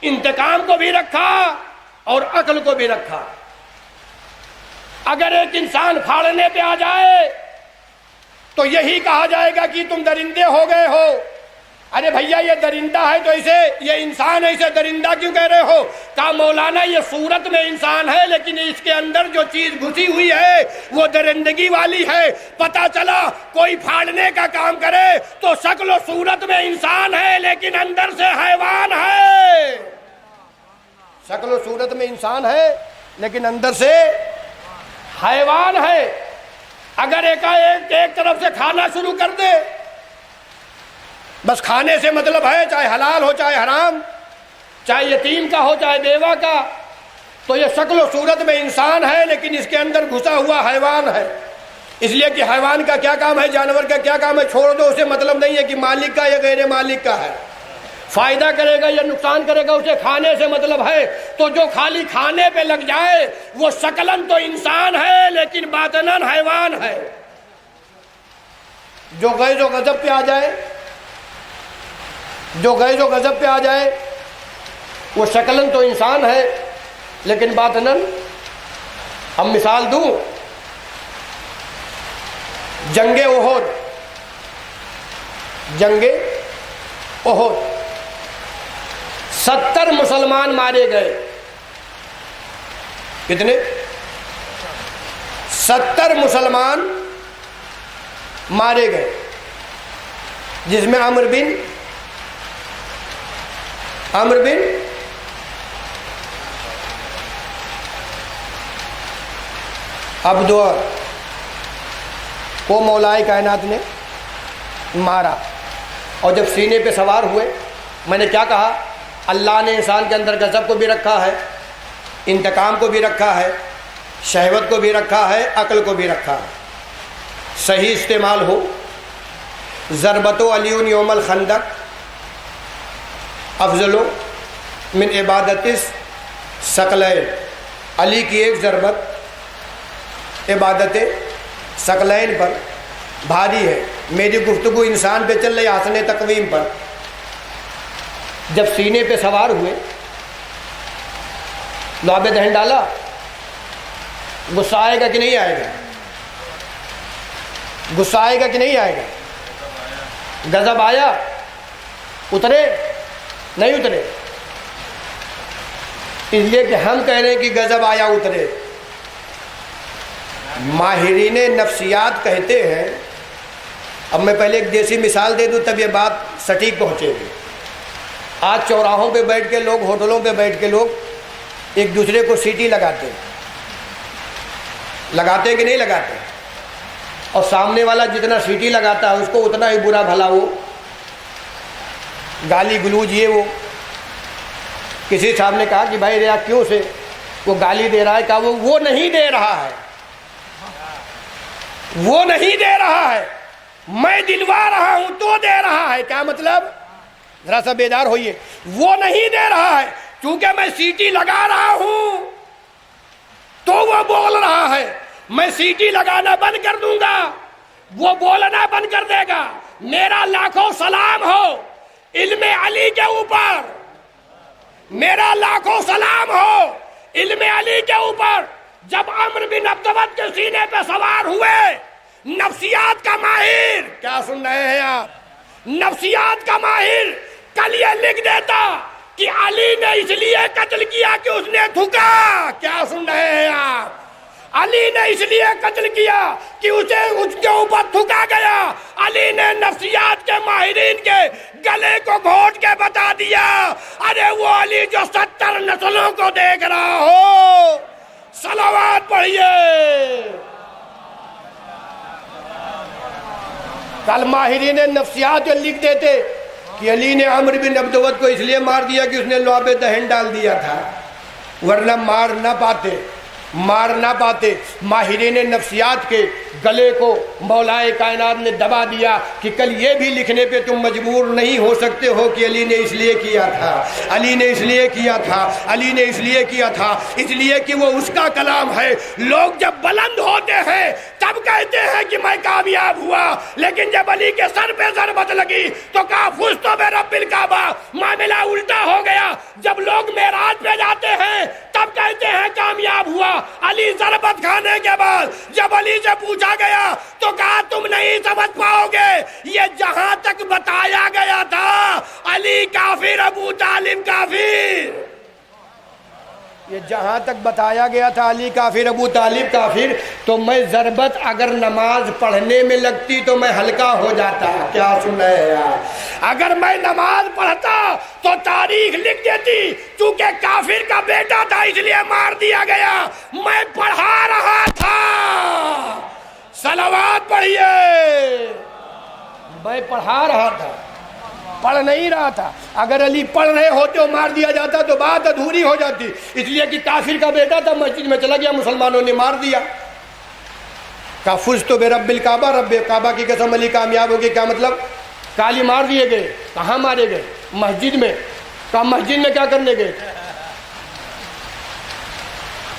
انتقام کو بھی رکھا اور عقل کو بھی رکھا۔ اگر ایک انسان پھاڑنے پہ آ جائے تو یہی کہا جائے گا کہ تم درندے ہو گئے ہو، ارے بھیا یہ درندہ ہے تو اسے، یہ انسان ہے اسے درندہ کیوں کہہ رہے ہو؟ کہا مولانا یہ صورت میں انسان ہے لیکن اس کے اندر جو چیز گھسی ہوئی ہے وہ درندگی والی ہے۔ پتہ چلا کوئی پھاڑنے کا کام کرے تو شکل و صورت میں انسان ہے لیکن اندر سے حیوان ہے۔ شکل و صورت میں انسان ہے لیکن اندر سے حیوان ہے۔ اگر ایک طرف سے کھانا شروع کر دے، بس کھانے سے مطلب ہے، چاہے حلال ہو چاہے حرام، چاہے یتیم کا ہو چاہے بیوہ کا، تو یہ شکل و صورت میں انسان ہے لیکن اس کے اندر گھسا ہوا حیوان ہے۔ اس لیے کہ حیوان کا کیا کام ہے، جانور کا کیا کام ہے، چھوڑ دو، اسے مطلب نہیں ہے کہ مالک کا یا غیر مالک کا ہے، فائدہ کرے گا یا نقصان کرے گا، اسے کھانے سے مطلب ہے۔ تو جو خالی کھانے پہ لگ جائے وہ شکلاً تو انسان ہے لیکن باطناً حیوان ہے۔ جو غیظ و غضب پہ آ جائے، جو غیظ و غضب پہ آ جائے وہ شکلاً تو انسان ہے لیکن باطناً، ہم مثال دوں، جنگ احد، جنگ احد 70 مسلمان مارے گئے۔ کتنے؟ 70 مسلمان مارے گئے، جس میں عمرو بن عبدور کو مولائے کائنات نے مارا۔ اور جب سینے پہ سوار ہوئے، میں نے کیا کہا، اللہ نے انسان کے اندر غضب کو بھی رکھا ہے، انتقام کو بھی رکھا ہے، شہوت کو بھی رکھا ہے، عقل کو بھی رکھا ہے، صحیح استعمال ہو۔ ضربت علی یوم الخندق افضل من عبادت ثقلین، علی کی ایک ضربت عبادت ثقلین پر بھاری ہے۔ میری گفتگو انسان پہ چل رہی حسن تقویم پر۔ جب سینے پہ سوار ہوئے، لعاب دہن ڈالا، غصہ آئے گا کہ نہیں آئے گا؟ غصہ آئے گا کہ نہیں آئے گا؟ غضب آیا؟ اترے؟ نہیں اترے؟ اس لیے کہ ہم کہہ رہے ہیں کہ غضب آیا اترے۔ ماہرین نفسیات کہتے ہیں، اب میں پہلے ایک دیسی مثال دے دوں تب یہ بات سٹیک پہنچے گی۔ آج چوراہوں پہ بیٹھ کے لوگ، ہوٹلوں پہ بیٹھ کے لوگ ایک دوسرے کو سیٹی لگاتے ہیں، لگاتے کہ نہیں لگاتے؟ اور سامنے والا جتنا سیٹی لگاتا ہے اس کو اتنا ہی برا بھلا وہ گالی گلوج یہ وہ۔ کسی صاحب نے کہا کہ بھائی ریا کیوں سے وہ گالی دے رہا ہے؟ کہا وہ نہیں دے رہا ہے، وہ نہیں دے رہا ہے، میں دلوا رہا ہوں تو دے رہا ہے۔ کیا مطلب؟ ذرا سا بیدار ہوئیے۔ وہ نہیں دے رہا ہے، چونکہ میں سیٹی لگا رہا ہوں تو وہ بول رہا ہے، میں سیٹی لگانا بند کر دوں گا وہ بولنا بند کر دے گا۔ میرا لاکھوں سلام ہو علم علی کے اوپر، میرا لاکھوں سلام ہو علم علی کے اوپر۔ جب عمرو بن عبدود کے سینے پہ سوار ہوئے، نفسیات کا ماہر، کیا سن رہے ہیں آپ؟ نفسیات کا ماہر کل یہ لکھ دیتا کہ علی نے اس لیے قتل کیا کہ اس نے تھکا۔ کیا سن رہے ہیں آپ؟ علی نے اس لیے قتل کیا کہ اسے اس کے اوپر تھکا گیا۔ علی نے نفسیات کے ماہرین کے گلے کو گھونٹ کے بتا دیا، ارے وہ علی جو 70 نسلوں کو دیکھ رہا ہو۔ صلوات پڑھیے۔ کل ماہرین نفسیات لکھ دیتے کہ علی نے عمرو بن عبدود کو اس لیے مار دیا کہ اس نے لعاب دہن ڈال دیا تھا، ورنہ مار نہ پاتے۔ ماہرین نفسیات کے گلے کو مولائے کائنات نے دبا دیا کہ کل یہ بھی لکھنے پہ تم مجبور نہیں ہو سکتے ہو کہ علی نے اس لیے کیا تھا، علی نے اس لیے کیا تھا، علی نے اس لیے کیا تھا، اس لیے کہ وہ اس کا کلام ہے۔ لوگ جب بلند ہوتے ہیں تب کہتے ہیں کہ میں کامیاب ہوا، لیکن جب علی کے سر پہ ضربت لگی تو کہا فزت برب الکعبہ، معاملہ الٹا ہو گیا۔ جب لوگ معراج پہ جاتے ہیں تب کہتے ہیں کامیاب ہوا۔ ہوا علی ضربت کھانے کے بعد جب علی سے پوچھا گیا تو کہا تم نہیں سمجھ پاؤ گے، یہ جہاں تک بتایا گیا تھا علی کافر ابو طالب کافر، یہ جہاں تک بتایا گیا تھا علی کافر ابو طالب کافر، تو میں ضربت اگر نماز پڑھنے میں لگتی تو میں ہلکا ہو جاتا۔ کیا سنا ہے یار؟ اگر میں نماز پڑھتا تو تاریخ لکھ دیتی چونکہ کافر کا بیٹا تھا اس لیے مار دیا گیا، میں پڑھا رہا تھا۔ صلوات پڑھیے، میں پڑھا رہا تھا، پڑھ نہیں رہا تھا۔ اگر علی پڑھ رہے ہوتے اور مار دیا جاتا تو بات ادھوری ہو جاتی، اس لیے کہ کافر کا بیٹا تھا، مسجد میں چلا گیا، مسلمانوں نے مار دیا۔ کہا فزت برب الکعبہ، رب کعبہ کی قسم علی کامیاب ہو گئے۔ کیا مطلب؟ کالی مار دیے گئے۔ کہاں مارے گئے؟ مسجد میں۔ کہا مسجد میں کیا کرنے گئے؟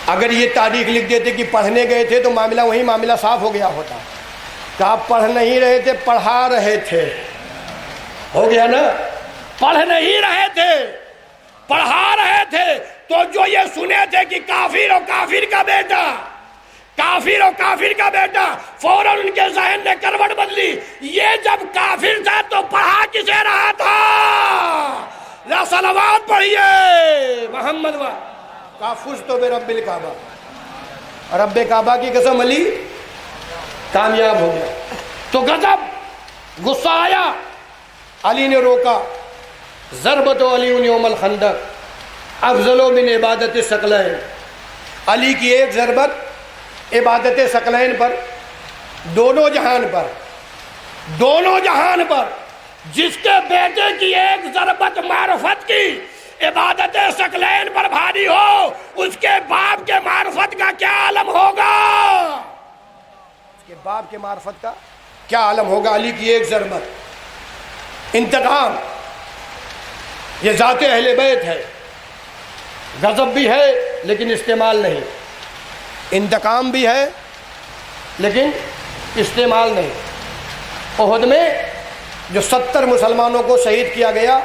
اگر یہ تاریخ لکھ دیتے کہ پڑھنے گئے تھے تو معاملہ وہی معاملہ صاف ہو گیا ہوتا۔ کہا پڑھ نہیں رہے تھے، پڑھا رہے تھے، ہو گیا نا؟ پڑھ نہیں رہے تھے، پڑھا رہے تھے۔ تو جو یہ سنے تھے کہ کافر اور کافر کا بیٹا، کافر اور کافر کا بیٹا، فوراً ان کے ذہن نے کروٹ بدلی۔ یہ جب کافر تھا تو پڑھا کسے رہا تھا؟ ذرا صلوات پڑھیے محمد و کافز تو بے رب الکعبہ، رب کعبہ کی قسم علی کامیاب ہو گیا۔ تو غضب، غصہ آیا، علی نے روکا۔ ضربت علی یوم الخندق افضل من عبادت ثقلین، علی کی ایک ضربت عبادت ثقلین پر، دونوں جہان پر، دونوں جہان پر۔ جس کے بیٹے کی ایک ضربت معرفت کی عبادت ثقلین پر بھاری ہو، اس کے باپ کے معرفت کا کیا عالم ہوگا؟ اس کے باپ کے معرفت کا کیا عالم ہوگا؟ علی کی ایک ضربت، انتقام، یہ ذات اہل بیت ہے۔ غضب بھی ہے لیکن استعمال نہیں، انتقام بھی ہے لیکن استعمال نہیں۔ احد میں جو 70 مسلمانوں کو شہید کیا گیا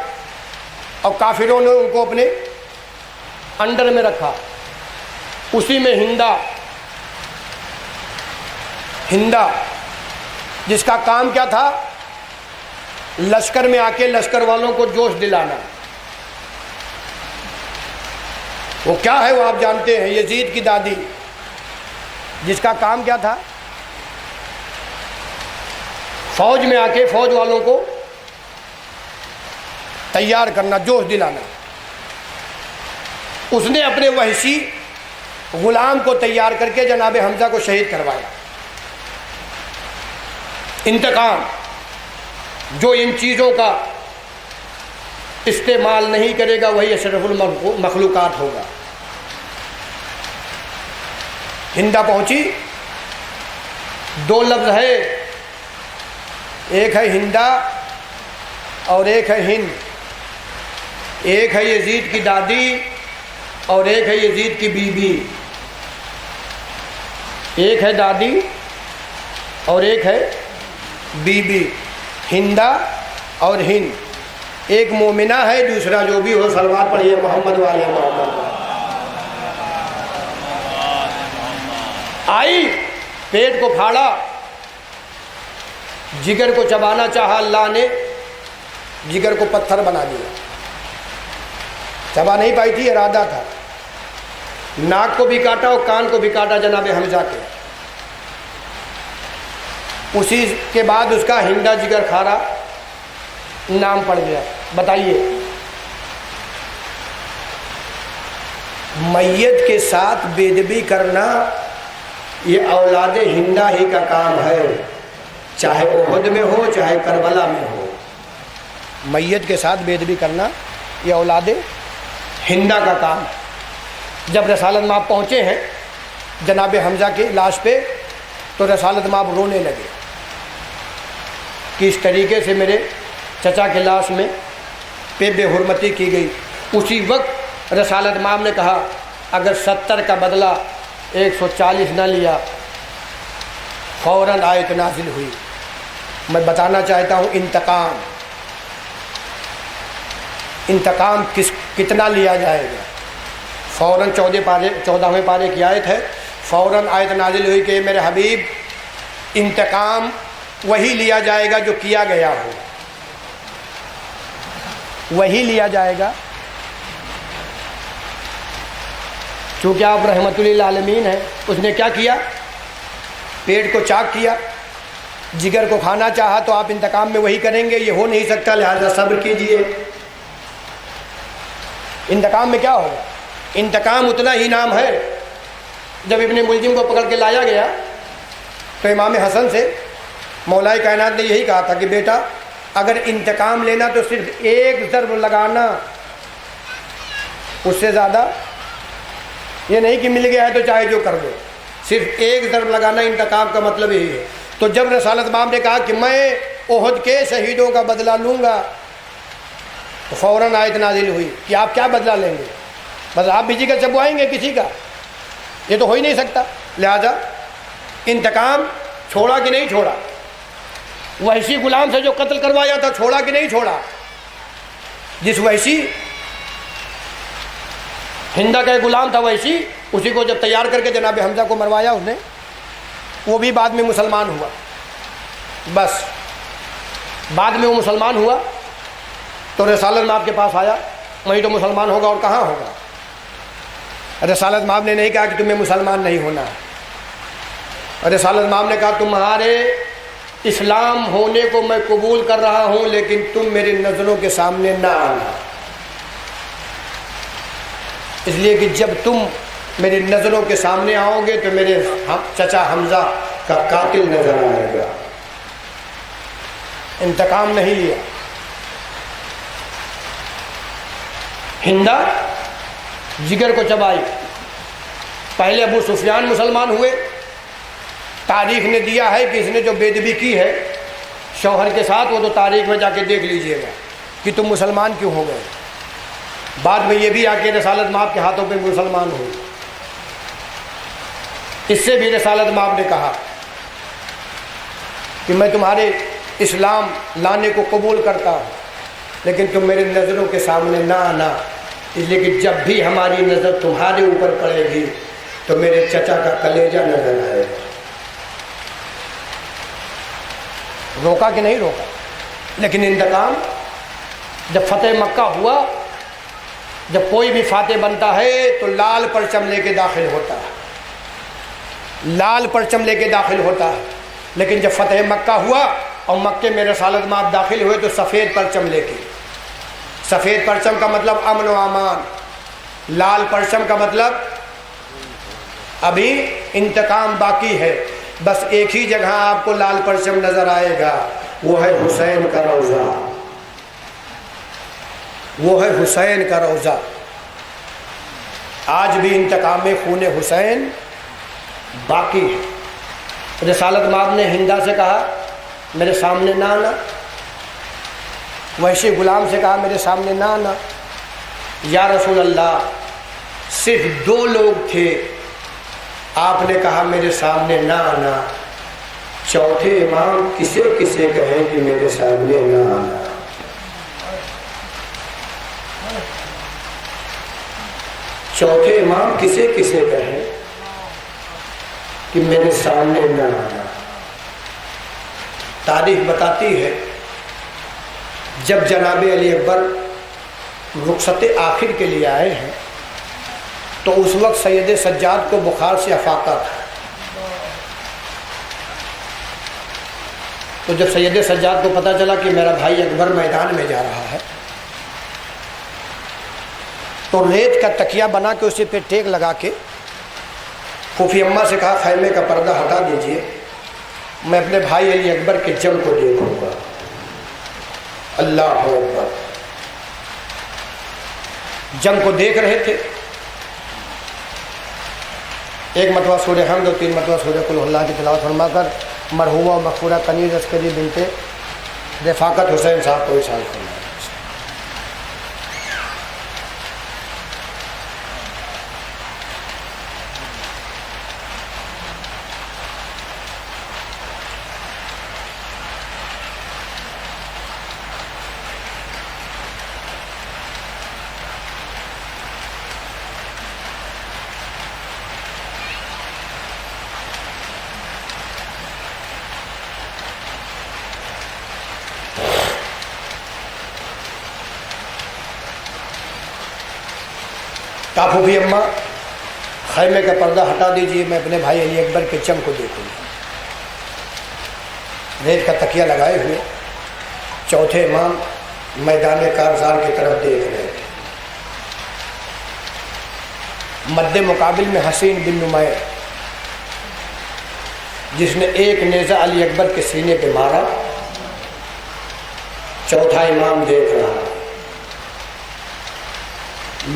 اور کافروں نے ان کو اپنے انڈر میں رکھا، اسی میں ہندا جس کا کام کیا تھا؟ لشکر میں آ کے لشکر والوں کو جوش دلانا۔ وہ کیا ہے وہ آپ جانتے ہیں، یزید کی دادی، جس کا کام کیا تھا؟ فوج میں آ کے فوج والوں کو تیار کرنا، جوش دلانا۔ اس نے اپنے وحشی غلام کو تیار کر کے جناب حمزہ کو شہید کروایا۔ انتقام، جو ان چیزوں کا استعمال نہیں کرے گا وہی اشرف المخلوقات ہوگا۔ ہندا پہنچی، دو لفظ ہے، ایک ہے ہندا اور ایک ہے ہند، ایک ہے یزید کی دادی اور ایک ہے یزید کی بیوی، ایک ہے دادی اور ایک ہے بیوی، ہندا اور ہند۔ ایک مومنہ ہے، دوسرا جو بھی ہو صلوات پڑھیے محمد والے محمد۔ آئی، پیٹ کو پھاڑا، جگر کو چبانا چاہا، اللہ نے جگر کو پتھر بنا دیا، چبا نہیں پائی تھی، ارادہ تھا۔ ناک کو بھی کاٹا اور کان کو بھی کاٹا جناب حمزہ کے۔ اسی کے بعد اس کا ہندا جگر کھارا نام پڑ گیا۔ بتائیے، میت کے ساتھ بے ادبی کرنا یہ اولاد ہندا ہی کا کام ہے، چاہے احد میں ہو چاہے کربلا میں ہو۔ میت کے ساتھ بے ادبی کرنا یہ اولاد ہندا کا کام ہے۔ جب رسالت مآب پہنچے ہیں جناب حمزہ کی لاش پہ تو رسالت مآب رونے لگے کہ اس طریقے سے میرے چچا کے لاش میں بے حرمتی کی گئی۔ اسی وقت رسالت مآب نے کہا اگر 70 کا بدلہ 140 نہ لیا، فوراً آیت نازل ہوئی۔ میں بتانا چاہتا ہوں انتقام کتنا لیا جائے گا۔ فوراً 14ویں پارے کی آیت ہے، فوراً آیت نازل ہوئی کہ میرے حبیب انتقام وہی لیا جائے گا جو کیا گیا ہو، وہی لیا جائے گا، چونکہ آپ رحمت للعالمین ہیں۔ اس نے کیا کیا؟ پیٹ کو چاک کیا، جگر کو کھانا چاہا، تو آپ انتقام میں وہی کریں گے؟ یہ ہو نہیں سکتا، لہذا صبر کیجئے۔ انتقام میں کیا ہوگا؟ انتقام اتنا ہی نام ہے۔ جب ابن ملجم کو پکڑ کے لایا گیا تو امام حسن سے مولا کائنات نے یہی کہا تھا کہ بیٹا اگر انتقام لینا تو صرف ایک ضرب لگانا، اس سے زیادہ یہ نہیں کہ مل گیا ہے تو چاہے جو کر دو، صرف ایک ضرب لگانا انتقام کا مطلب یہی ہے۔ تو جب رسالت مآب نے کہا کہ میں احد کے شہیدوں کا بدلہ لوں گا، تو فوراً آیت نازل ہوئی کہ آپ کیا بدلہ لیں گے؟ بس آپ بھی جگر چبوائیں گے کسی کا؟ یہ تو ہو ہی نہیں سکتا۔ لہذا انتقام چھوڑا کہ نہیں چھوڑا؟ وحشی غلام سے جو قتل کروایا تھا چھوڑا کہ نہیں چھوڑا؟ جس وحشی ہندا کا غلام تھا وحشی، اسی کو جب تیار کر کے جناب حمزہ کو مروایا اس نے، وہ بھی بعد میں مسلمان ہوا۔ بس بعد میں وہ مسلمان ہوا تو رسالت مآب کے پاس آیا، وہی تو مسلمان ہوگا اور کہاں ہوگا؟ رسالت مآب نے نہیں کہا کہ تمہیں مسلمان نہیں ہونا ہے، رسالت مآب نے کہا تمہارے اسلام ہونے کو میں قبول کر رہا ہوں، لیکن تم میری نظروں کے سامنے نہ آنا، اس لیے کہ جب تم میری نظروں کے سامنے آؤ گے تو میرے چچا حمزہ کا قاتل نظر آئے گا۔ انتقام نہیں لیا۔ ہندا جگر کو چبائی۔ پہلے ابو سفیان مسلمان ہوئے، تاریخ نے دیا ہے کہ اس نے جو بے ادبی کی ہے شوہر کے ساتھ، وہ تو تاریخ میں جا کے دیکھ لیجئے گا کہ تم مسلمان کیوں ہو گئے۔ بعد میں یہ بھی آ کے رسالت مآب کے ہاتھوں پہ مسلمان ہوئی۔ اس سے بھی رسالت مآب نے کہا کہ میں تمہارے اسلام لانے کو قبول کرتا ہوں، لیکن تم میرے نظروں کے سامنے نہ آنا، اس لیے کہ جب بھی ہماری نظر تمہارے اوپر پڑے گی تو میرے چچا کا کلیجہ نظر آئے گا۔ روکا کہ نہیں روکا؟ لیکن انتقام جب فتح مکہ ہوا، جب کوئی بھی فاتح بنتا ہے تو لال پرچم لے کے داخل ہوتا ہے، لال پرچم لے کے داخل ہوتا ہے، لیکن جب فتح مکہ ہوا اور مکے میں رسالت مآب داخل ہوئے تو سفید پرچم لے کے۔ سفید پرچم کا مطلب امن و امان، لال پرچم کا مطلب ابھی انتقام باقی ہے۔ بس ایک ہی جگہ آپ کو لال پرچم نظر آئے گا، وہ ہے حسین کا روضہ، وہ ہے حسین کا روضہ۔ آج بھی انتقام خون حسین باقی ہے۔ رسالت مآب نے ہندا سے کہا میرے سامنے نہ آنا، وحشی غلام سے کہا میرے سامنے نہ آنا۔ یا رسول اللہ صرف 2 لوگ تھے، آپ نے کہا میرے سامنے نہ آنا، چوتھے امام کسے کسے کہیں کہ میرے سامنے نہ آنا؟ چوتھے امام کسے کسے کہیں کہ میرے سامنے نہ آنا؟ تاریخ بتاتی ہے جب جناب علی اکبر رخصت آخر کے لیے آئے ہیں تو اس وقت سید سجاد کو بخار سے افاقہ تھا۔ تو جب سید سجاد کو پتہ چلا کہ میرا بھائی اکبر میدان میں جا رہا ہے تو ریت کا تکیہ بنا کے اسے پہ ٹیک لگا کے پھوپھی اماں سے کہا خیمے کا پردہ ہٹا دیجئے، میں اپنے بھائی علی اکبر کے جنگ کو دیکھوں گا۔ اللہ اکبر، جنگ کو دیکھ رہے تھے۔ ایک مرتبہ سورہ حمد اور 3 مرتبہ سورہ قل اللہ کی تلاوت فرما کر مرحومہ و مغفورہ کنیز عسکری بنت رفاقت حسین صاحب کو ارشاد فرمایا۔ کہا پھوپھی اماں خیمے کا پردہ ہٹا دیجئے، میں اپنے بھائی علی اکبر کے چم کو دیکھوں گا۔ ریت کا تکیہ لگائے ہوئے چوتھے امام میدان کارزار کی طرف دیکھ رہے تھے۔ مد مقابل میں حسین بن نمیر، جس نے ایک نیزہ علی اکبر کے سینے پہ مارا، چوتھا امام دیکھ رہا،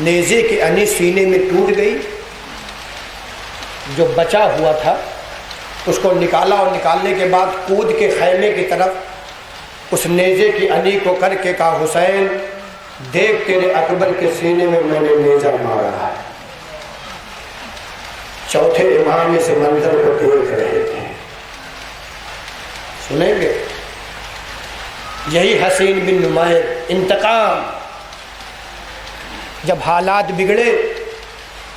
نیزے کی انی سینے میں ٹوٹ گئی، جو بچا ہوا تھا اس کو نکالا اور نکالنے کے بعد کود کے خیمے کی طرف اس نیزے کی انی کو کر کے کہا حسین دیکھ تیرے اکبر کے سینے میں نے نیزہ مارا ہے۔ چوتھے امام اس منظر کو دیکھ رہے تھے۔ سنیں گے یہی حسین بن نمیر انتقام، جب حالات بگڑے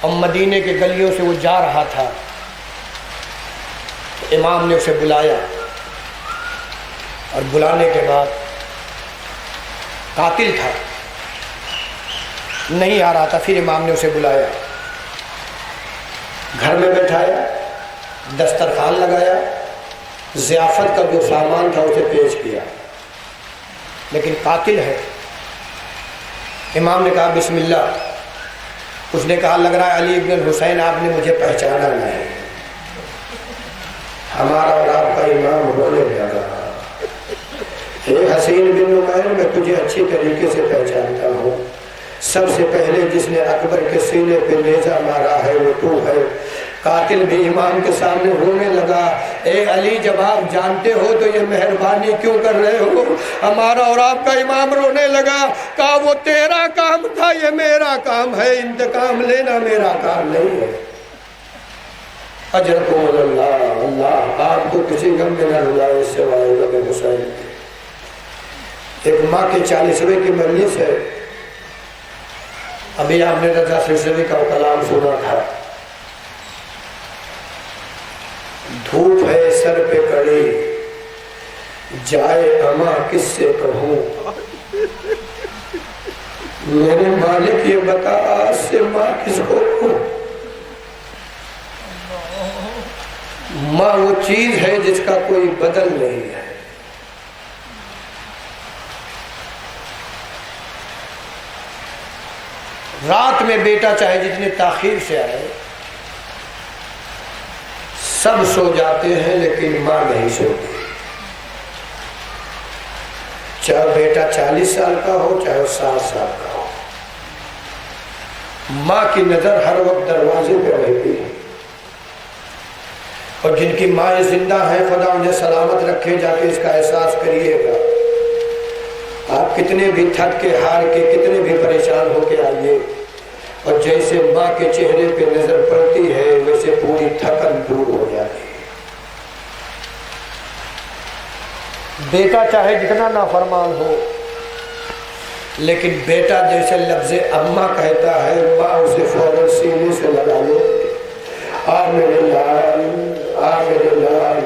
اور مدینے کے گلیوں سے وہ جا رہا تھا، امام نے اسے بلایا اور بلانے کے بعد قاتل تھا، نہیں آ رہا تھا، پھر امام نے اسے بلایا، گھر میں بٹھایا، دسترخوان لگایا، ضیافت کا جو سامان تھا اسے پیش کیا، لیکن قاتل ہے۔ امام نے کہا بسم اللہ۔ اس نے کہا لگ رہا ہے علی بن حسین آپ نے مجھے پہچانا نہیں۔ ہمارا اور آپ کا امام رونے لگا، اے حسین بن نمیر میں تجھے اچھی طریقے سے پہچانتا ہوں، سب سے پہلے جس نے اکبر کے سینے پہ نیزہ مارا ہے وہ تو ہے۔ قاتل بھی امام کے سامنے رونے لگا، اے علی جب آپ جانتے ہو تو یہ مہربانی کیوں کر رہے ہو؟ ہمارا اور آپ کا امام رونے لگا، کہا وہ تیرا کام تھا، یہ میرا کام ہے، انتقام لینا میرا کام نہیں ہے۔ اجرکم اللہ، اللہ آپ کو کسی غم میں نہ رلائے سوائے غم حسین۔ ایک ماں کے 40ویں کی مجلس ہے، ابھی آپ نے رضا سلسلے کا کلام سنا تھا، دھوپ ہے سر پہ کڑی جائے اماں کس سے کہوں، میرے مالک یہ بتا آج سے ماں کس کو کہوں۔ ماں وہ چیز ہے جس کا کوئی بدل نہیں ہے۔ رات میں بیٹا چاہے جتنے تاخیر سے آئے، سب سو جاتے ہیں لیکن ماں نہیں سوتی، چاہے بیٹا 40 سال کا ہو چاہے 60 سال کا ہو، ماں کی نظر ہر وقت دروازے پہ رہتی ہے۔ اور جن کی ماں زندہ ہیں خدا انہیں سلامت رکھے، جا کے اس کا احساس کریے گا، آپ کتنے بھی تھک کے ہار کے کتنے بھی پریشان ہو کے آئیے، اور جیسے ماں کے چہرے پہ نظر پڑتی ہے ویسے پوری تھکن دور ہو جاتی ہے۔ بیٹا چاہے جتنا نافرمان ہو، لیکن بیٹا جیسے لفظ اماں کہتا ہے ماں اسے فوراً سینے سے لگا لو، آ میرے لال، آ میرے لال۔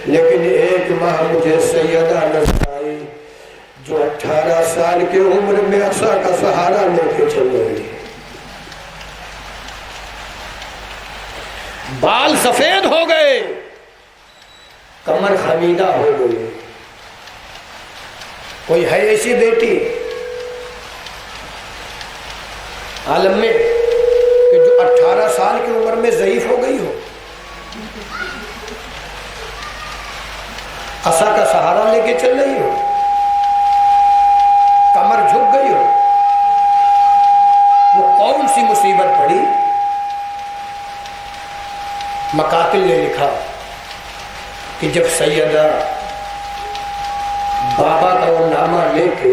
لیکن ایک ماں مجھے سیدہ نظر آئی جو 18 سال کی عمر میں عصا کا سہارا لے کے چل رہی ہے، بال سفید ہو گئے، کمر خمیدہ ہو گئی۔ کوئی ہے ایسی بیٹی عالم میں کہ جو 18 سال کی عمر میں ضعیف ہو گئی ہو، عصا کا سہارا لے کے چل رہی ہو، کمر جھک گئی ہو؟ وہ کون سی مصیبت پڑی؟ مقاتل نے لکھا کہ جب سیدہ بابا کا وہ نامہ لے کے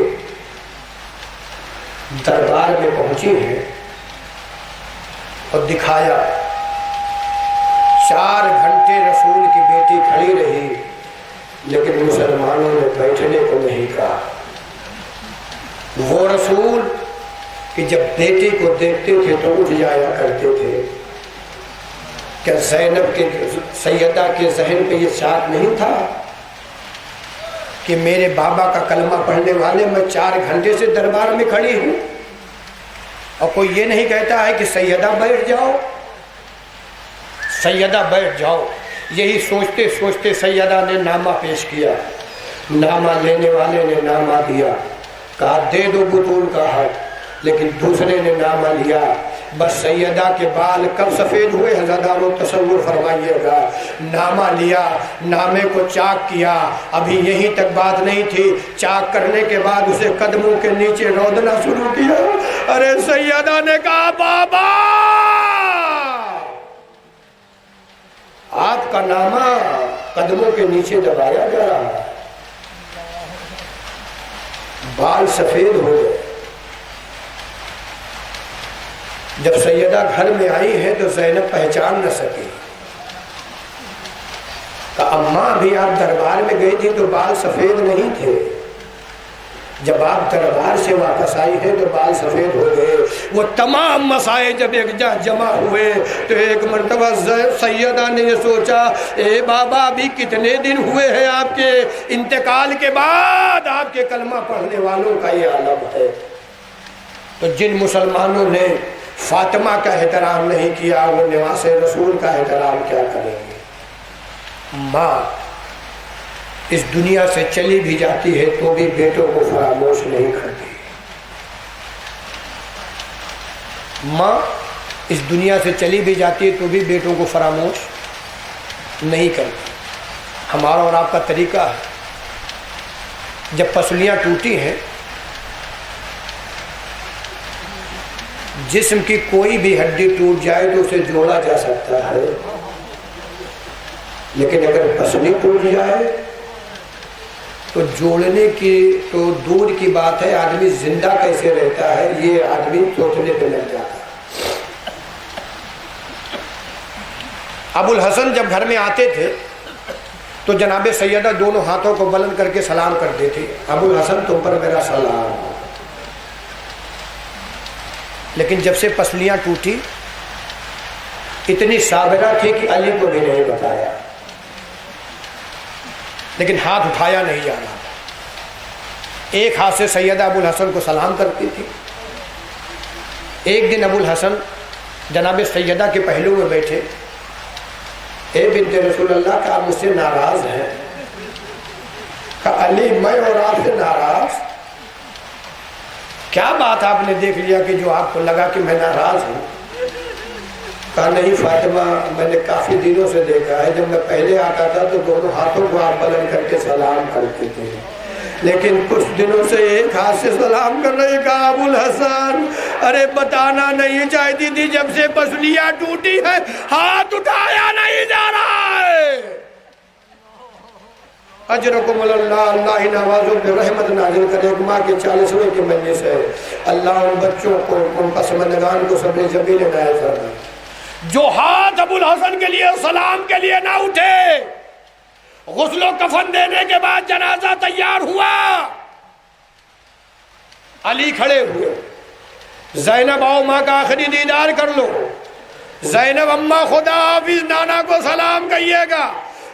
دربار میں پہنچی ہے اور دکھایا، 4 گھنٹے رسول کی بیٹی کھڑی رہی لیکن مسلمانوں نے بیٹھنے کو نہیں کہا۔ وہ رسول کہ جب بیٹی کو دیکھتے تھے تو اٹھ جایا کرتے تھے، کیا زینب کے سیدہ کے ذہن پہ یہ شک نہیں تھا کہ میرے بابا کا کلمہ پڑھنے والے میں 4 گھنٹے سے دربار میں کھڑی ہوں؟ اور کوئی یہ نہیں کہتا ہے کہ سیدہ بیٹھ جاؤ، سیدہ بیٹھ جاؤ۔ یہی سوچتے سوچتے سیدہ نے نامہ پیش کیا، نامہ لینے والے نے نامہ دیا، کہا دے دو بطول کا حق، لیکن دوسرے نے نامہ لیا۔ بس سیدہ کے بال کب سفید ہوئے حضرتانو تصور فرمائیے گا۔ نامہ لیا، نامے کو چاک کیا، ابھی یہیں تک بات نہیں تھی، چاک کرنے کے بعد اسے قدموں کے نیچے رودنا شروع کیا۔ ارے سیدہ نے کہا بابا آپ کا نامہ قدموں کے نیچے دبایا جا رہا ہے۔ بال سفید ہو گئے۔ جب سیدہ گھر میں آئی ہے تو زینب پہچان نہ سکی، کہا اماں بھی آپ دربار میں گئی تھی تو بال سفید نہیں تھے، جب آپ دربار سے واپس آئی ہے تو بال سفید ہو گئے۔ وہ تمام مسائل جب ایک جا جمع ہوئے تو ایک مرتبہ سیدہ نے یہ سوچا اے بابا ابھی کتنے دن ہوئے ہیں آپ کے انتقال کے بعد آپ کے کلمہ پڑھنے والوں کا یہ عالم ہے۔ تو جن مسلمانوں نے فاطمہ کا احترام نہیں کیا وہ نواس رسول کا احترام کیا کریں گے؟ ماں اس دنیا سے چلی بھی جاتی ہے تو بھی بیٹوں کو فراموش نہیں کرتی۔ ماں اس دنیا سے چلی بھی جاتی ہے تو بھی بیٹوں کو فراموش نہیں کرتی۔ ہمارا اور آپ کا طریقہ ہے جب پسلیاں ٹوٹی ہیں، جسم کی کوئی بھی ہڈی ٹوٹ جائے تو اسے جوڑا جا سکتا ہے، لیکن اگر پسلی ٹوٹ جائے تو جوڑنے کی تو دور کی بات ہے، آدمی زندہ کیسے رہتا ہے یہ آدمی سوچنے پہ لگ جاتا ہے۔ ابو الحسن جب گھر میں آتے تھے تو جناب سیدہ دونوں ہاتھوں کو بلند کر کے سلام کرتے تھے، ابو الحسن تم پر میرا سلام۔ لیکن جب سے پسلیاں ٹوٹی اتنی صابرہ تھی کہ علی کو بھی نہیں بتایا، لیکن ہاتھ اٹھایا نہیں جا رہا تھا۔ ایک ہاتھ سے سیدہ ابو الحسن کو سلام کرتی تھی۔ ایک دن ابو الحسن جناب سیدہ کے پہلو میں بیٹھے، اے بنت رسول اللہ کا آپ مجھ سے ناراض ہیں؟ کہا علی میں اور آپ سے ناراض؟ کیا بات آپ نے دیکھ لیا کہ جو آپ کو لگا کہ میں ناراض ہوں؟ کہا نہیں فاطمہ میں نے کافی دنوں سے دیکھا ہے، جب میں پہلے آتا تھا تو دونوں ہاتھوں کو آپ بلند کر کے سلام کرتے تھے، لیکن کچھ دنوں سے ایک ہاتھ سے سلام کر رہے۔ کہا ابو الحسن ارے بتانا نہیں چاہتی تھی جب سے پسلیاں ٹوٹی ہیں ہاتھ اٹھایا نہیں جا رہا ہے۔ اجرکم اللہ، اللہ نوازوں پہ رحمت نازل کرے۔ ایک ماں کے 40ویں کی مجلس ہے، اللہ ان بچوں کو ان پسماندگان کو صبر جمیل عنایت فرمائے۔ جو ہاتھ ابو الحسن کے لیے سلام کے لیے نہ اٹھے، غسل و کفن دینے کے بعد جنازہ تیار ہوا، علی کھڑے ہوئے، زینب آؤ ماں کا آخری دیدار کر لو۔ زینب اماں خدا حافظ نانا کو سلام کہیے گا۔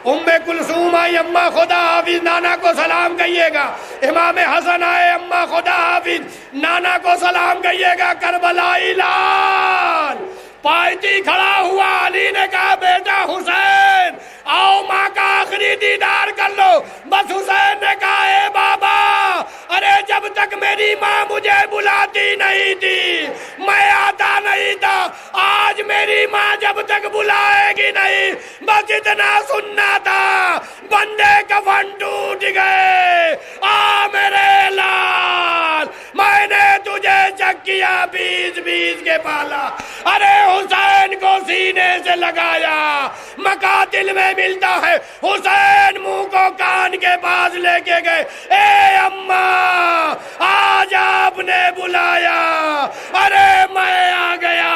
ام کلثوم آئی اماں خدا حافظ نانا کو سلام کہیے گا۔ امام حسن آئے اماں خدا حافظ نانا کو سلام کہیے گا۔ کربلائی لال پائٹی کھڑا ہوا، علی نے کہا بیٹا حسین آؤ ماں کا آخری دیدار کر لو۔ بس حسین نے کہا اے بابا ارے جب تک میری ماں مجھے بلاتی نہیں تھی میں آتا نہیں تھا، آج میری ماں جب تک بلائے گی نہیں بس اتنا سننا تھا۔ بندے کفن ٹوٹ گئے، آ میرے لال میں نے تجھے چکیا بیس کے پالا، ارے حسین کو سینے سے لگایا۔ مقاتل میں ملتا ہے حسین منہ کو کان کے پاس لے کے گئے، اے اماں آج آپ نے بلایا، ارے میں آ گیا،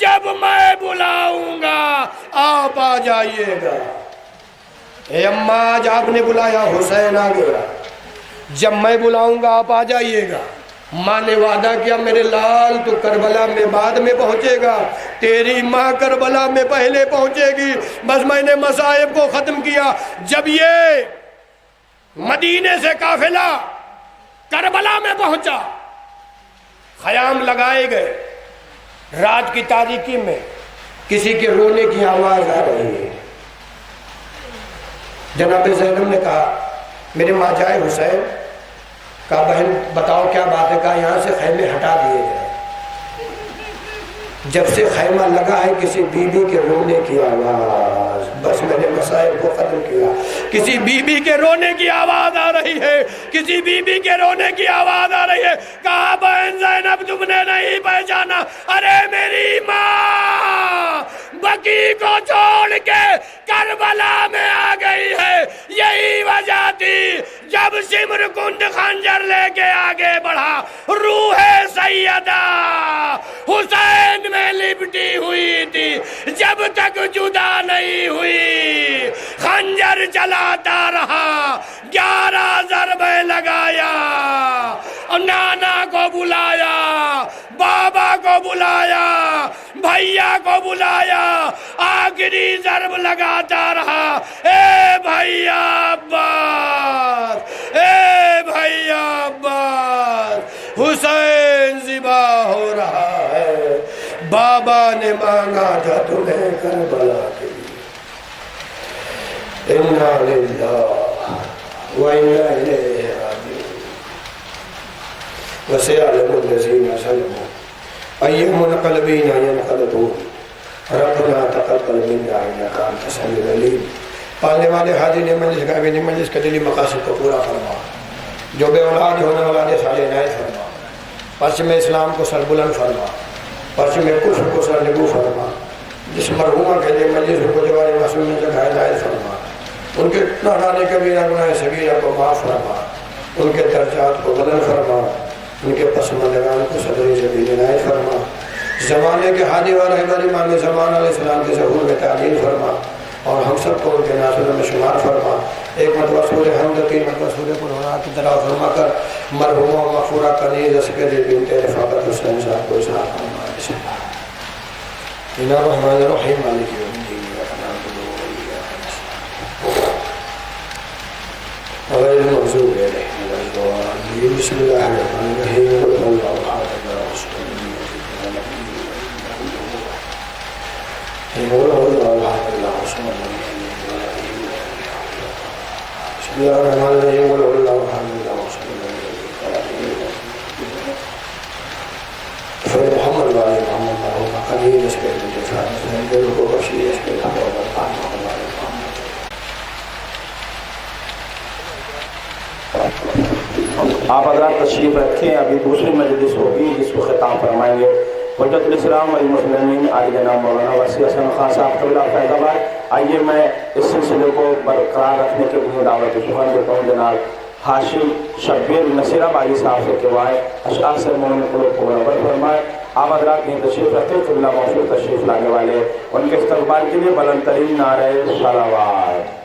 جب میں بلاؤں گا آپ آ جائیے گا۔ اے اماں آج آپ نے بلایا، حسین آ گیا، جب میں بلاؤں گا آپ آ جائیے گا۔ ماں نے وعدہ کیا میرے لال تو کربلا میں بعد میں پہنچے گا، تیری ماں کربلا میں پہلے پہنچے گی۔ بس میں نے مصائب کو ختم کیا۔ جب یہ مدینے سے قافلہ کربلا میں پہنچا خیام لگائے گئے، رات کی تاریکی میں کسی کے رونے کی آواز آ رہی ہے۔ جناب زینب نے کہا میرے ماں جائے حسین، کہا بہن بتاؤ کیا بات ہے؟ کہا یہاں سے خیمے ہٹا دیے گئے، جب سے خیمہ لگا ہے کسی بی بی کے رونے کی آواز، بس میں نے مسائل کو ختم کیا۔ کسی بی بی کے رونے کی آواز آ رہی ہے، کسی بی بی کے رونے کی آواز آ رہی ہے۔ کہا بہن زینب تم نے نہیں پہچانا، ارے میری ماں بقی کو چھوڑ کے کربلا میں آ گئی ہے۔ یہی وجہ تھی جب سمر کنڈ خنجر لے کے آگے بڑھا، روح سیدہ حسین میں لپٹی ہوئی تھی، جب تک جدا نہیں ہوئی خنجر چلاتا رہا، 11 ضربیں لگایا، نانا کو بلایا، بابا کو بلایا، بھیا کو بلایا، آخری ضرب لگاتا رہا، اے بھیا عباس، اے بھیا عباس، حسین ذبح ہو رہا ہے، بابا نے مانگا تھا تمہیں کربلا کے لیے۔ انا للہ و انا الیہ راجعون۔ وسيعلم الذين ظلموا أي منقلب ينقلبون ربنا تقبل منا إنك أنت السميع العليم۔ پالنے والے حاضرین مجلس قائمین مجلس کے دلی مقاصد کو پورا فرما، جو بے اولاد ہونے والے صالح عنایت فرما، پرچم اسلام کو سربلند فرما، پرچم کفر کو سرنگو فرما، جس مرحومہ کے لیے مجلس کو جواری معصوم نے جگہ ہدایت فرما، ان کے نارانے کبیرہ گناہ صغیرہ کو معاف فرما، ان کے درجات کو بلند فرما، ان کے پسماندگان کو صدر جدید عنایت فرما، زمانے کے ہادی و رہبر امام زمان علیہ السلام کے ظہور میں تعلیم فرما، اور ہم سب کو ان کے ناصروں میں شمار فرما۔ ایک مرتبہ سورہ حمد، 3 مرتبہ سورہ قرآن کی تلاوت فرما کر مرحومہ و مغفورہ کنیز اسکر بنت رفاقت حسین صاحب کو اظہار فرما۔ بسم اللہ الرحمن الرحیم، مالک یوم الدین، ایاک نعبد و ایاک نستعین، غیر المغضوب علیہم ولا الضالین۔ بسم اللہ الرحمن الرحیم، قل هو اللہ احد، اللہ الصمد، لم یلد ولم یولد ولم یکن له کفوا احد۔ قل هو اللہ احد، اللہ الصمد، لم یلد ولم یولد ولم یکن له کفوا احد۔ بسم اللہ الرحمن الرحیم، قل هو اللہ احد، اللہ الصمد، لم یلد ولم یولد فإن محمد وعلى محمد مرحوم قليل اسكت الجفاء سنجل کو بخشی اسکت الحمد والقرآن وعلى آپ حضرات تشریف رکھیں، ابھی دوسری مجلس ہوگی جس کو خطاب فرمائیں گے حجت الاسلام والمسلمین علی جناب مولانا وسیع حسن خان صاحب قبلہ فیض آباد۔ آئیے میں اس سلسلے کو برقرار رکھنے کے لیے دعوت سخن دیتا ہوں جناب ہاشم شبیر نصیر آبادی صاحب سے کہ وہ آئے اشعار سے مومن قلوب کو منور فرمائے۔ آپ حضرات یہیں تشریف رکھیں، قبلہ موصول تشریف لانے والے ان کے استقبال کے لیے بلند ترین نعرہ صلوات۔